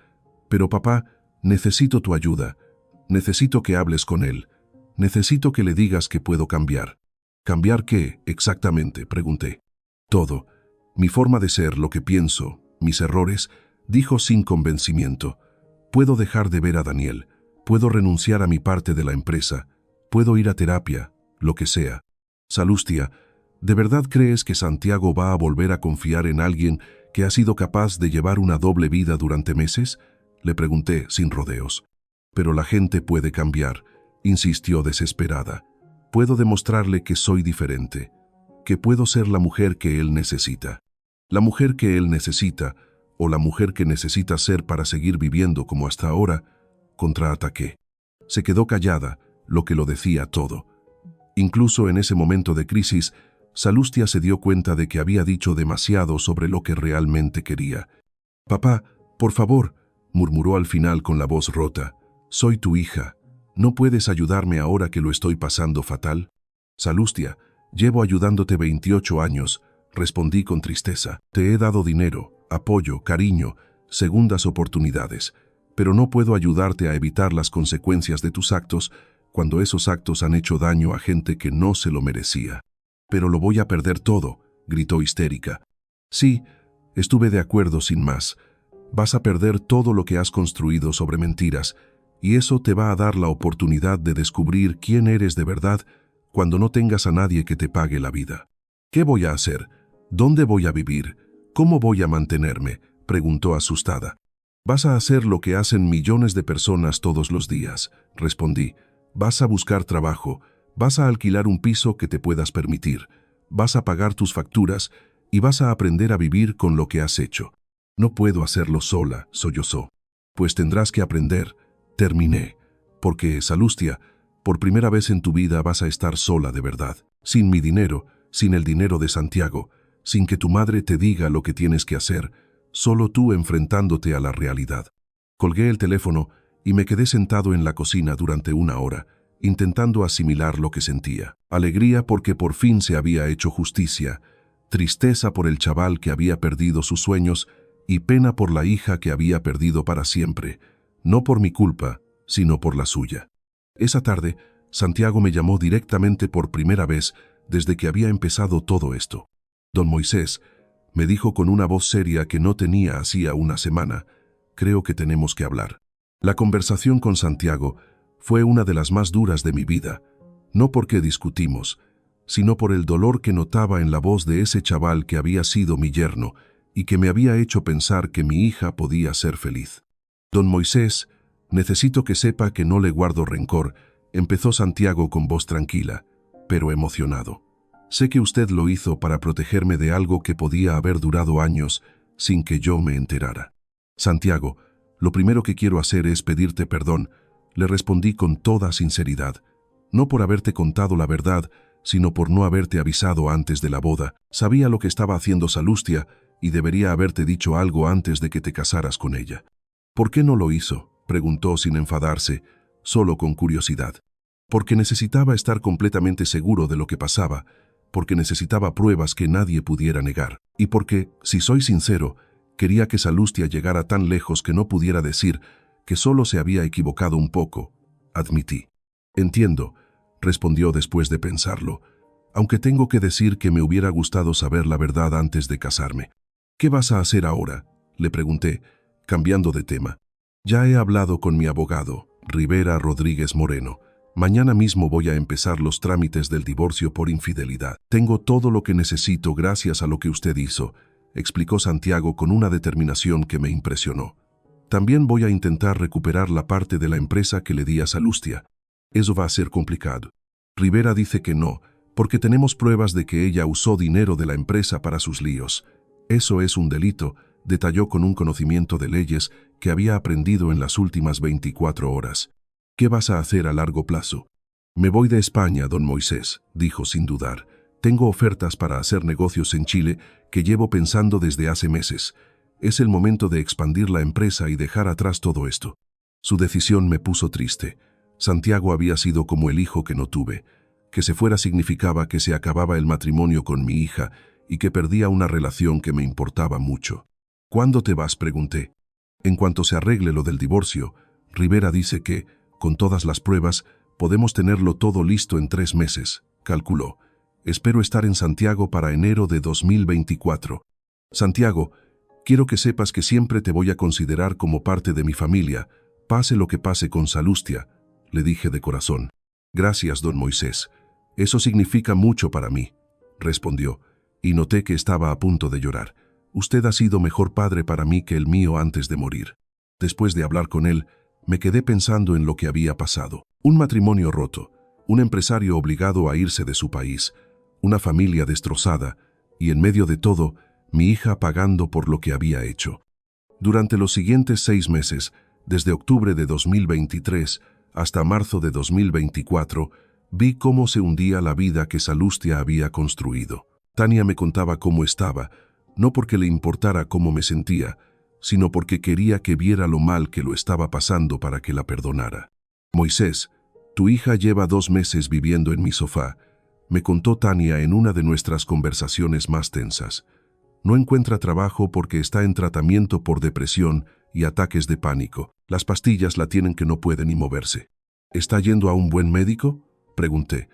«Pero papá, necesito tu ayuda. Necesito que hables con él. Necesito que le digas que puedo cambiar». «¿Cambiar qué, exactamente?», pregunté. «Todo. Mi forma de ser, lo que pienso, mis errores», dijo sin convencimiento. «Puedo dejar de ver a Daniel. Puedo renunciar a mi parte de la empresa. Puedo ir a terapia, lo que sea». «Salustia, ¿de verdad crees que Santiago va a volver a confiar en alguien que ha sido capaz de llevar una doble vida durante meses?», le pregunté sin rodeos. «Pero la gente puede cambiar», insistió desesperada. «Puedo demostrarle que soy diferente, que puedo ser la mujer que él necesita». «La mujer que él necesita, o la mujer que necesita ser para seguir viviendo como hasta ahora», contraataqué. Se quedó callada, lo que lo decía todo. Incluso en ese momento de crisis, Salustia se dio cuenta de que había dicho demasiado sobre lo que realmente quería. «Papá, por favor», murmuró al final con la voz rota. «Soy tu hija. ¿No puedes ayudarme ahora que lo estoy pasando fatal?». «Salustia, llevo ayudándote 28 años», respondí con tristeza. «Te he dado dinero, apoyo, cariño, segundas oportunidades, pero no puedo ayudarte a evitar las consecuencias de tus actos cuando esos actos han hecho daño a gente que no se lo merecía». «Pero lo voy a perder todo», gritó histérica. «Sí, estuve de acuerdo sin más. Vas a perder todo lo que has construido sobre mentiras, Y eso te va a dar la oportunidad de descubrir quién eres de verdad cuando no tengas a nadie que te pague la vida. ¿Qué voy a hacer? ¿Dónde voy a vivir? ¿Cómo voy a mantenerme?, preguntó asustada. Vas a hacer lo que hacen millones de personas todos los días, respondí. Vas a buscar trabajo, vas a alquilar un piso que te puedas permitir, vas a pagar tus facturas y vas a aprender a vivir con lo que has hecho. No puedo hacerlo sola, sollozó. Pues tendrás que aprender. Terminé. Porque, Salustia, por primera vez en tu vida vas a estar sola de verdad. Sin mi dinero, sin el dinero de Santiago, sin que tu madre te diga lo que tienes que hacer, solo tú enfrentándote a la realidad. Colgué el teléfono y me quedé sentado en la cocina durante 1 hora, intentando asimilar lo que sentía. Alegría porque por fin se había hecho justicia, tristeza por el chaval que había perdido sus sueños y pena por la hija que había perdido para siempre, no por mi culpa, sino por la suya. Esa tarde, Santiago me llamó directamente por primera vez desde que había empezado todo esto. Don Moisés, me dijo con una voz seria que no tenía hacía una semana, creo que tenemos que hablar. La conversación con Santiago fue una de las más duras de mi vida, no porque discutimos, sino por el dolor que notaba en la voz de ese chaval que había sido mi yerno y que me había hecho pensar que mi hija podía ser feliz. Don Moisés, necesito que sepa que no le guardo rencor, empezó Santiago con voz tranquila, pero emocionado. Sé que usted lo hizo para protegerme de algo que podía haber durado años sin que yo me enterara. Santiago, lo primero que quiero hacer es pedirte perdón, le respondí con toda sinceridad. No por haberte contado la verdad, sino por no haberte avisado antes de la boda. Sabía lo que estaba haciendo Salustia y debería haberte dicho algo antes de que te casaras con ella. ¿Por qué no lo hizo?, preguntó sin enfadarse, solo con curiosidad. Porque necesitaba estar completamente seguro de lo que pasaba, porque necesitaba pruebas que nadie pudiera negar, y porque, si soy sincero, quería que Salustia llegara tan lejos que no pudiera decir que solo se había equivocado un poco, admití. Entiendo, respondió después de pensarlo, aunque tengo que decir que me hubiera gustado saber la verdad antes de casarme. ¿Qué vas a hacer ahora?, le pregunté, cambiando de tema. Ya he hablado con mi abogado, Rivera Rodríguez Moreno. Mañana mismo voy a empezar los trámites del divorcio por infidelidad. Tengo todo lo que necesito gracias a lo que usted hizo, explicó Santiago con una determinación que me impresionó. También voy a intentar recuperar la parte de la empresa que le di a Salustia. Eso va a ser complicado. Rivera dice que no, porque tenemos pruebas de que ella usó dinero de la empresa para sus líos. Eso es un delito, detalló con un conocimiento de leyes que había aprendido en las últimas 24 horas. ¿Qué vas a hacer a largo plazo? Me voy de España, don Moisés, dijo sin dudar. Tengo ofertas para hacer negocios en Chile que llevo pensando desde hace meses. Es el momento de expandir la empresa y dejar atrás todo esto. Su decisión me puso triste. Santiago había sido como el hijo que no tuve. Que se fuera significaba que se acababa el matrimonio con mi hija y que perdía una relación que me importaba mucho. ¿Cuándo te vas?, pregunté. En cuanto se arregle lo del divorcio, Rivera dice que, con todas las pruebas, podemos tenerlo todo listo en 3 meses, calculó. Espero estar en Santiago para enero de 2024. Santiago, quiero que sepas que siempre te voy a considerar como parte de mi familia, pase lo que pase con Salustia, le dije de corazón. Gracias, don Moisés. Eso significa mucho para mí, respondió, y noté que estaba a punto de llorar. Usted ha sido mejor padre para mí que el mío antes de morir. Después de hablar con él, me quedé pensando en lo que había pasado. Un matrimonio roto, un empresario obligado a irse de su país, una familia destrozada, y en medio de todo, mi hija pagando por lo que había hecho. Durante los siguientes 6 meses, desde octubre de 2023 hasta marzo de 2024, vi cómo se hundía la vida que Salustia había construido. Tania me contaba cómo estaba, no porque le importara cómo me sentía, sino porque quería que viera lo mal que lo estaba pasando para que la perdonara. Moisés, tu hija lleva 2 meses viviendo en mi sofá, me contó Tania en una de nuestras conversaciones más tensas. No encuentra trabajo porque está en tratamiento por depresión y ataques de pánico. Las pastillas la tienen que no puede ni moverse. ¿Está yendo a un buen médico?, pregunté,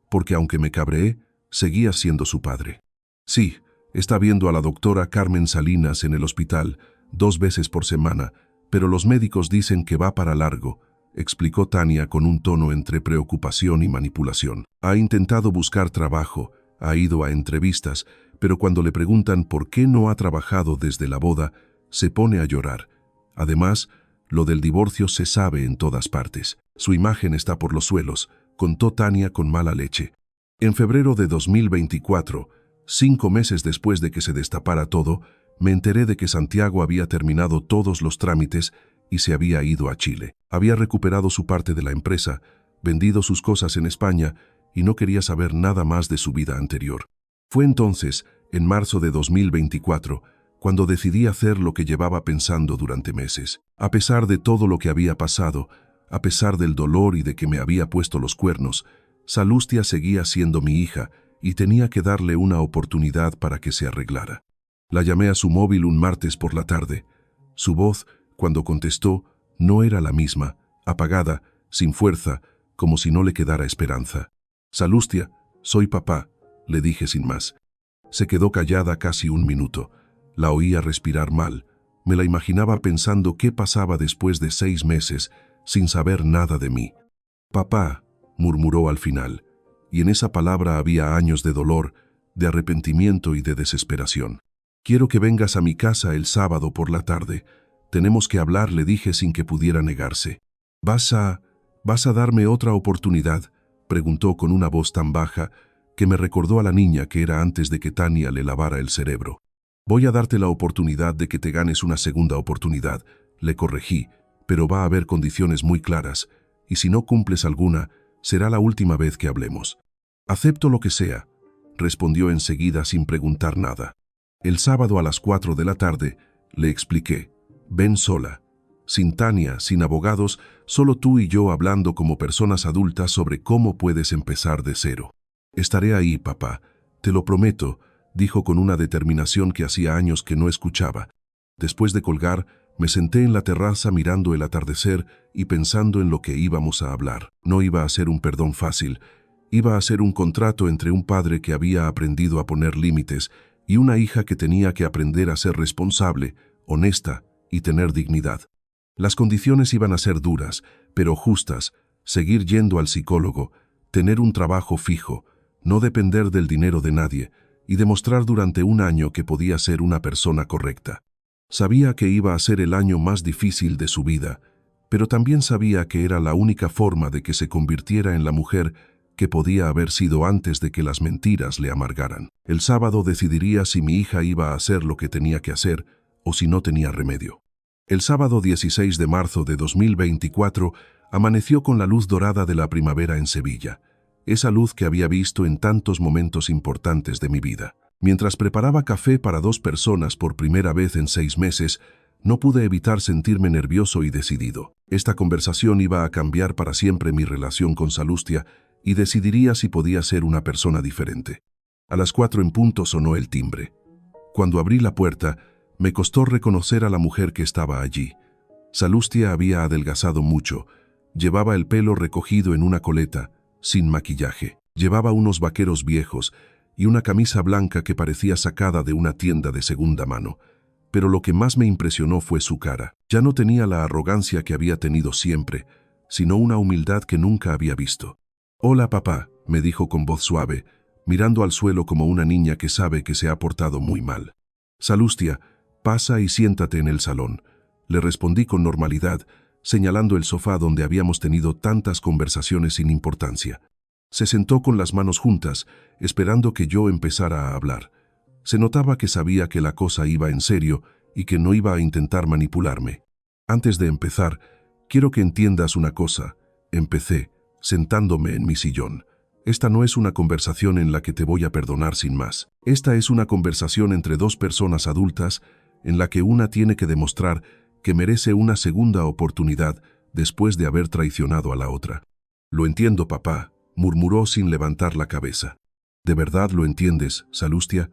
porque aunque me cabreé, seguía siendo su padre. Sí, está viendo a la doctora Carmen Salinas en el hospital 2 veces por semana, pero los médicos dicen que va para largo. explicó Tania con un tono entre preocupación y manipulación. Ha intentado buscar trabajo, ha ido a entrevistas, pero cuando le preguntan por qué no ha trabajado desde la boda, se pone a llorar. Además, lo del divorcio se sabe en todas partes. Su imagen está por los suelos, contó Tania con mala leche. En febrero de 2024, 5 meses después de que se destapara todo, me enteré de que Santiago había terminado todos los trámites y se había ido a Chile. Había recuperado su parte de la empresa, vendido sus cosas en España y no quería saber nada más de su vida anterior. Fue entonces, en marzo de 2024, cuando decidí hacer lo que llevaba pensando durante meses. A pesar de todo lo que había pasado, a pesar del dolor y de que me había puesto los cuernos, Salustia seguía siendo mi hija y tenía que darle una oportunidad para que se arreglara. La llamé a su móvil un martes por la tarde. Su voz, cuando contestó, no era la misma, apagada, sin fuerza, como si no le quedara esperanza. «Salustia, soy papá», le dije sin más. Se quedó callada casi un minuto. La oía respirar mal. Me la imaginaba pensando qué pasaba después de 6 meses, sin saber nada de mí. «Papá», murmuró al final, y en esa palabra había años de dolor, de arrepentimiento y de desesperación. «Quiero que vengas a mi casa el sábado por la tarde. Tenemos que hablar», le dije sin que pudiera negarse. ¿Vas a darme otra oportunidad?», preguntó con una voz tan baja que me recordó a la niña que era antes de que Tania le lavara el cerebro. «Voy a darte la oportunidad de que te ganes una segunda oportunidad», le corregí, «pero va a haber condiciones muy claras, y si no cumples alguna, será la última vez que hablemos». «Acepto lo que sea», respondió enseguida sin preguntar nada. El sábado a las 4 de la tarde, le expliqué. «Ven sola. Sin Tania, sin abogados, solo tú y yo hablando como personas adultas sobre cómo puedes empezar de cero». «Estaré ahí, papá, te lo prometo», dijo con una determinación que hacía años que no escuchaba. Después de colgar, me senté en la terraza mirando el atardecer y pensando en lo que íbamos a hablar. No iba a ser un perdón fácil, iba a ser un contrato entre un padre que había aprendido a poner límites y una hija que tenía que aprender a ser responsable, honesta y tener dignidad. Las condiciones iban a ser duras, pero justas: seguir yendo al psicólogo, tener un trabajo fijo, no depender del dinero de nadie y demostrar durante un año que podía ser una persona correcta. Sabía que iba a ser el año más difícil de su vida, pero también sabía que era la única forma de que se convirtiera en la mujer que podía haber sido antes de que las mentiras le amargaran. El sábado decidiría si mi hija iba a hacer lo que tenía que hacer o si no tenía remedio. El sábado 16 de marzo de 2024 amaneció con la luz dorada de la primavera en Sevilla, esa luz que había visto en tantos momentos importantes de mi vida. Mientras preparaba café para 2 personas por primera vez en 6 meses, no pude evitar sentirme nervioso y decidido. Esta conversación iba a cambiar para siempre mi relación con Salustia y decidiría si podía ser una persona diferente. A las 4 en punto sonó el timbre. Cuando abrí la puerta, me costó reconocer a la mujer que estaba allí. Salustia había adelgazado mucho, llevaba el pelo recogido en una coleta, sin maquillaje. Llevaba unos vaqueros viejos y una camisa blanca que parecía sacada de una tienda de segunda mano. Pero lo que más me impresionó fue su cara. Ya no tenía la arrogancia que había tenido siempre, sino una humildad que nunca había visto. «Hola, papá», me dijo con voz suave, mirando al suelo como una niña que sabe que se ha portado muy mal. «Salustia, pasa y siéntate en el salón», le respondí con normalidad, señalando el sofá donde habíamos tenido tantas conversaciones sin importancia. Se sentó con las manos juntas, esperando que yo empezara a hablar. Se notaba que sabía que la cosa iba en serio y que no iba a intentar manipularme. «Antes de empezar, quiero que entiendas una cosa», empecé, sentándome en mi sillón. «Esta no es una conversación en la que te voy a perdonar sin más. Esta es una conversación entre 2 personas adultas en la que una tiene que demostrar que merece una segunda oportunidad después de haber traicionado a la otra». «Lo entiendo, papá», murmuró sin levantar la cabeza. «¿De verdad lo entiendes, Salustia?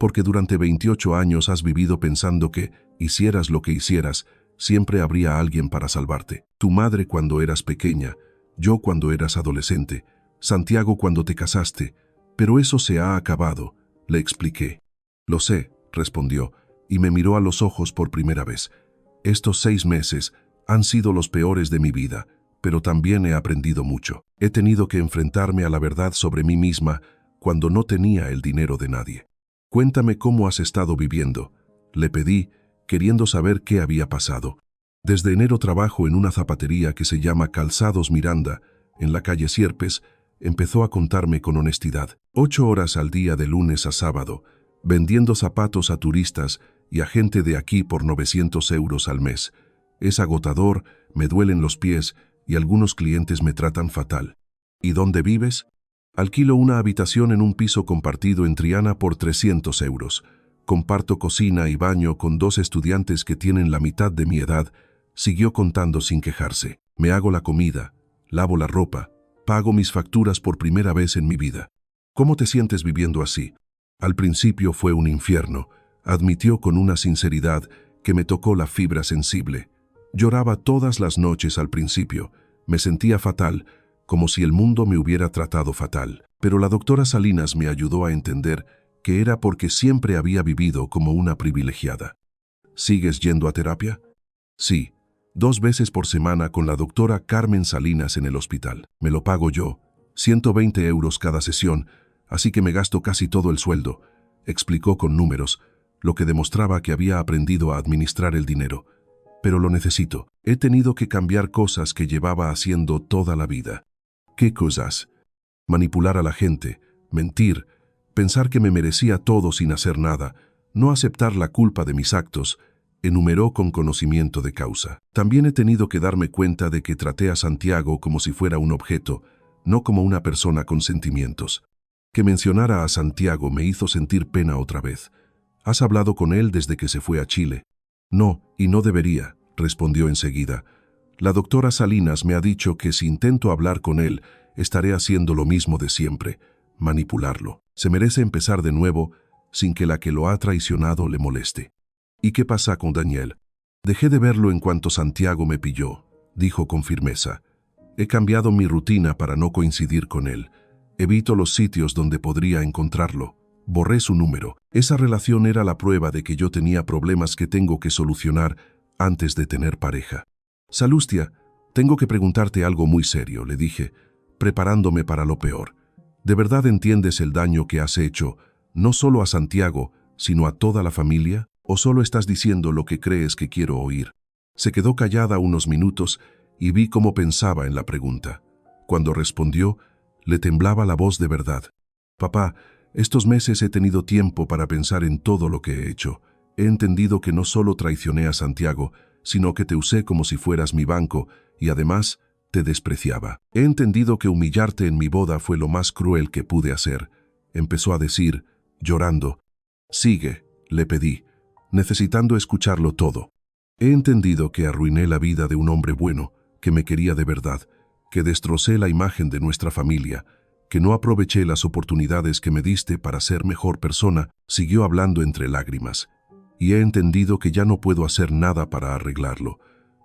Porque durante 28 años has vivido pensando que, hicieras lo que hicieras, siempre habría alguien para salvarte. Tu madre cuando eras pequeña, yo cuando eras adolescente, Santiago cuando te casaste, pero eso se ha acabado», le expliqué. «Lo sé», respondió, y me miró a los ojos por primera vez. «Estos 6 meses han sido los peores de mi vida, pero también he aprendido mucho. He tenido que enfrentarme a la verdad sobre mí misma cuando no tenía el dinero de nadie. Cuéntame cómo has estado viviendo, le pedí, queriendo saber qué había pasado. Desde enero trabajo en una zapatería que se llama Calzados Miranda, en la calle Sierpes. Empezó a contarme con honestidad. 8 horas al día de lunes a sábado, vendiendo zapatos a turistas y a gente de aquí por 900 euros al mes. Es agotador, me duelen los pies y algunos clientes me tratan fatal. ¿Y dónde vives? Alquilo una habitación en un piso compartido en Triana por 300 euros. Comparto cocina y baño con 2 estudiantes que tienen la mitad de mi edad, siguió contando sin quejarse. Me hago la comida, lavo la ropa, pago mis facturas por primera vez en mi vida. ¿Cómo te sientes viviendo así? Al principio fue un infierno, admitió con una sinceridad que me tocó la fibra sensible. Lloraba todas las noches al principio, me sentía fatal, como si el mundo me hubiera tratado fatal. Pero la doctora Salinas me ayudó a entender que era porque siempre había vivido como una privilegiada. ¿Sigues yendo a terapia? Sí. 2 veces por semana con la doctora Carmen Salinas en el hospital. Me lo pago yo, 120 euros cada sesión, así que me gasto casi todo el sueldo, explicó con números, lo que demostraba que había aprendido a administrar el dinero. Pero lo necesito. He tenido que cambiar cosas que llevaba haciendo toda la vida. ¿Qué cosas? Manipular a la gente, mentir, pensar que me merecía todo sin hacer nada, no aceptar la culpa de mis actos, enumeró con conocimiento de causa. También he tenido que darme cuenta de que traté a Santiago como si fuera un objeto, no como una persona con sentimientos. Que mencionara a Santiago me hizo sentir pena otra vez. ¿Has hablado con él desde que se fue a Chile? No, y no debería, respondió enseguida. La doctora Salinas me ha dicho que si intento hablar con él, estaré haciendo lo mismo de siempre, manipularlo. Se merece empezar de nuevo sin que la que lo ha traicionado le moleste. ¿Y qué pasa con Daniel? Dejé de verlo en cuanto Santiago me pilló, dijo con firmeza. He cambiado mi rutina para no coincidir con él. Evito los sitios donde podría encontrarlo. Borré su número. Esa relación era la prueba de que yo tenía problemas que tengo que solucionar antes de tener pareja. Salustia, tengo que preguntarte algo muy serio, le dije, preparándome para lo peor. ¿De verdad entiendes el daño que has hecho, no solo a Santiago, sino a toda la familia? ¿O solo estás diciendo lo que crees que quiero oír? Se quedó callada unos minutos y vi cómo pensaba en la pregunta. Cuando respondió, le temblaba la voz de verdad. Papá, estos meses he tenido tiempo para pensar en todo lo que he hecho. He entendido que no solo traicioné a Santiago, sino que te usé como si fueras mi banco y además te despreciaba. He entendido que humillarte en mi boda fue lo más cruel que pude hacer. Empezó a decir, llorando. Sigue, le pedí, necesitando escucharlo todo. He entendido que arruiné la vida de un hombre bueno, que me quería de verdad, que destrocé la imagen de nuestra familia, que no aproveché las oportunidades que me diste para ser mejor persona, siguió hablando entre lágrimas. Y he entendido que ya no puedo hacer nada para arreglarlo.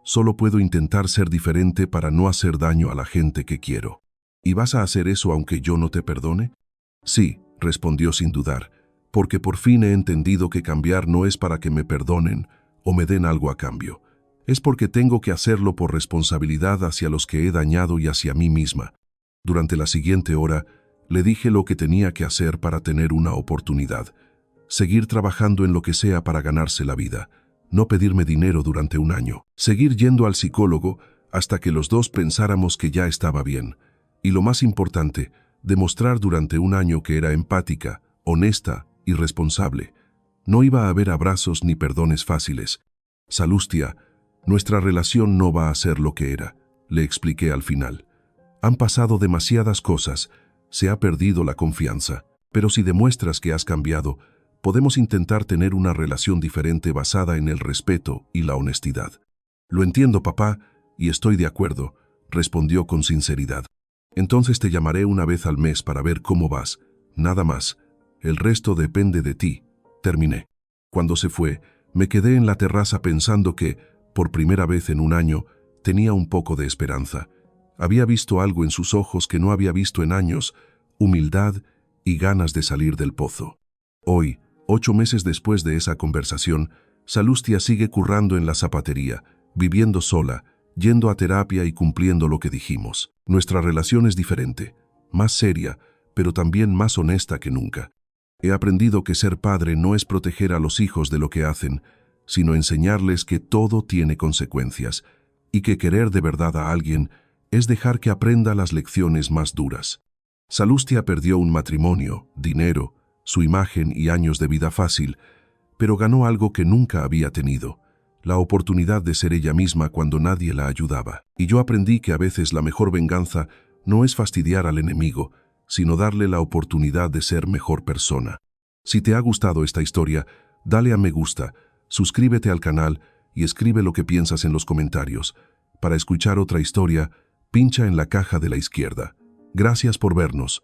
Solo puedo intentar ser diferente para no hacer daño a la gente que quiero. ¿Y vas a hacer eso aunque yo no te perdone? Sí, respondió sin dudar, porque por fin he entendido que cambiar no es para que me perdonen o me den algo a cambio. Es porque tengo que hacerlo por responsabilidad hacia los que he dañado y hacia mí misma. Durante la siguiente hora, le dije lo que tenía que hacer para tener una oportunidad. Seguir trabajando en lo que sea para ganarse la vida. No pedirme dinero durante un año. Seguir yendo al psicólogo hasta que los dos pensáramos que ya estaba bien. Y lo más importante, demostrar durante un año que era empática, honesta y responsable. No iba a haber abrazos ni perdones fáciles. Salustia, nuestra relación no va a ser lo que era, le expliqué al final. Han pasado demasiadas cosas, se ha perdido la confianza, pero si demuestras que has cambiado, podemos intentar tener una relación diferente basada en el respeto y la honestidad. Lo entiendo, papá, y estoy de acuerdo, respondió con sinceridad. Entonces te llamaré una vez al mes para ver cómo vas, nada más. El resto depende de ti. Terminé. Cuando se fue, me quedé en la terraza pensando que, por primera vez en un año, tenía un poco de esperanza. Había visto algo en sus ojos que no había visto en años, humildad y ganas de salir del pozo. Hoy, 8 meses después de esa conversación, Salustia sigue currando en la zapatería, viviendo sola yendo a terapia y cumpliendo lo que dijimos. Nuestra relación es diferente, más seria, pero también más honesta que nunca. He aprendido que ser padre no es proteger a los hijos de lo que hacen, sino enseñarles que todo tiene consecuencias, y que querer de verdad a alguien es dejar que aprenda las lecciones más duras. Zalustia perdió un matrimonio, dinero, su imagen y años de vida fácil, pero ganó algo que nunca había tenido, la oportunidad de ser ella misma cuando nadie la ayudaba. Y yo aprendí que a veces la mejor venganza no es fastidiar al enemigo, sino darle la oportunidad de ser mejor persona. Si te ha gustado esta historia, dale a me gusta, suscríbete al canal y escribe lo que piensas en los comentarios. Para escuchar otra historia, pincha en la caja de la izquierda. Gracias por vernos.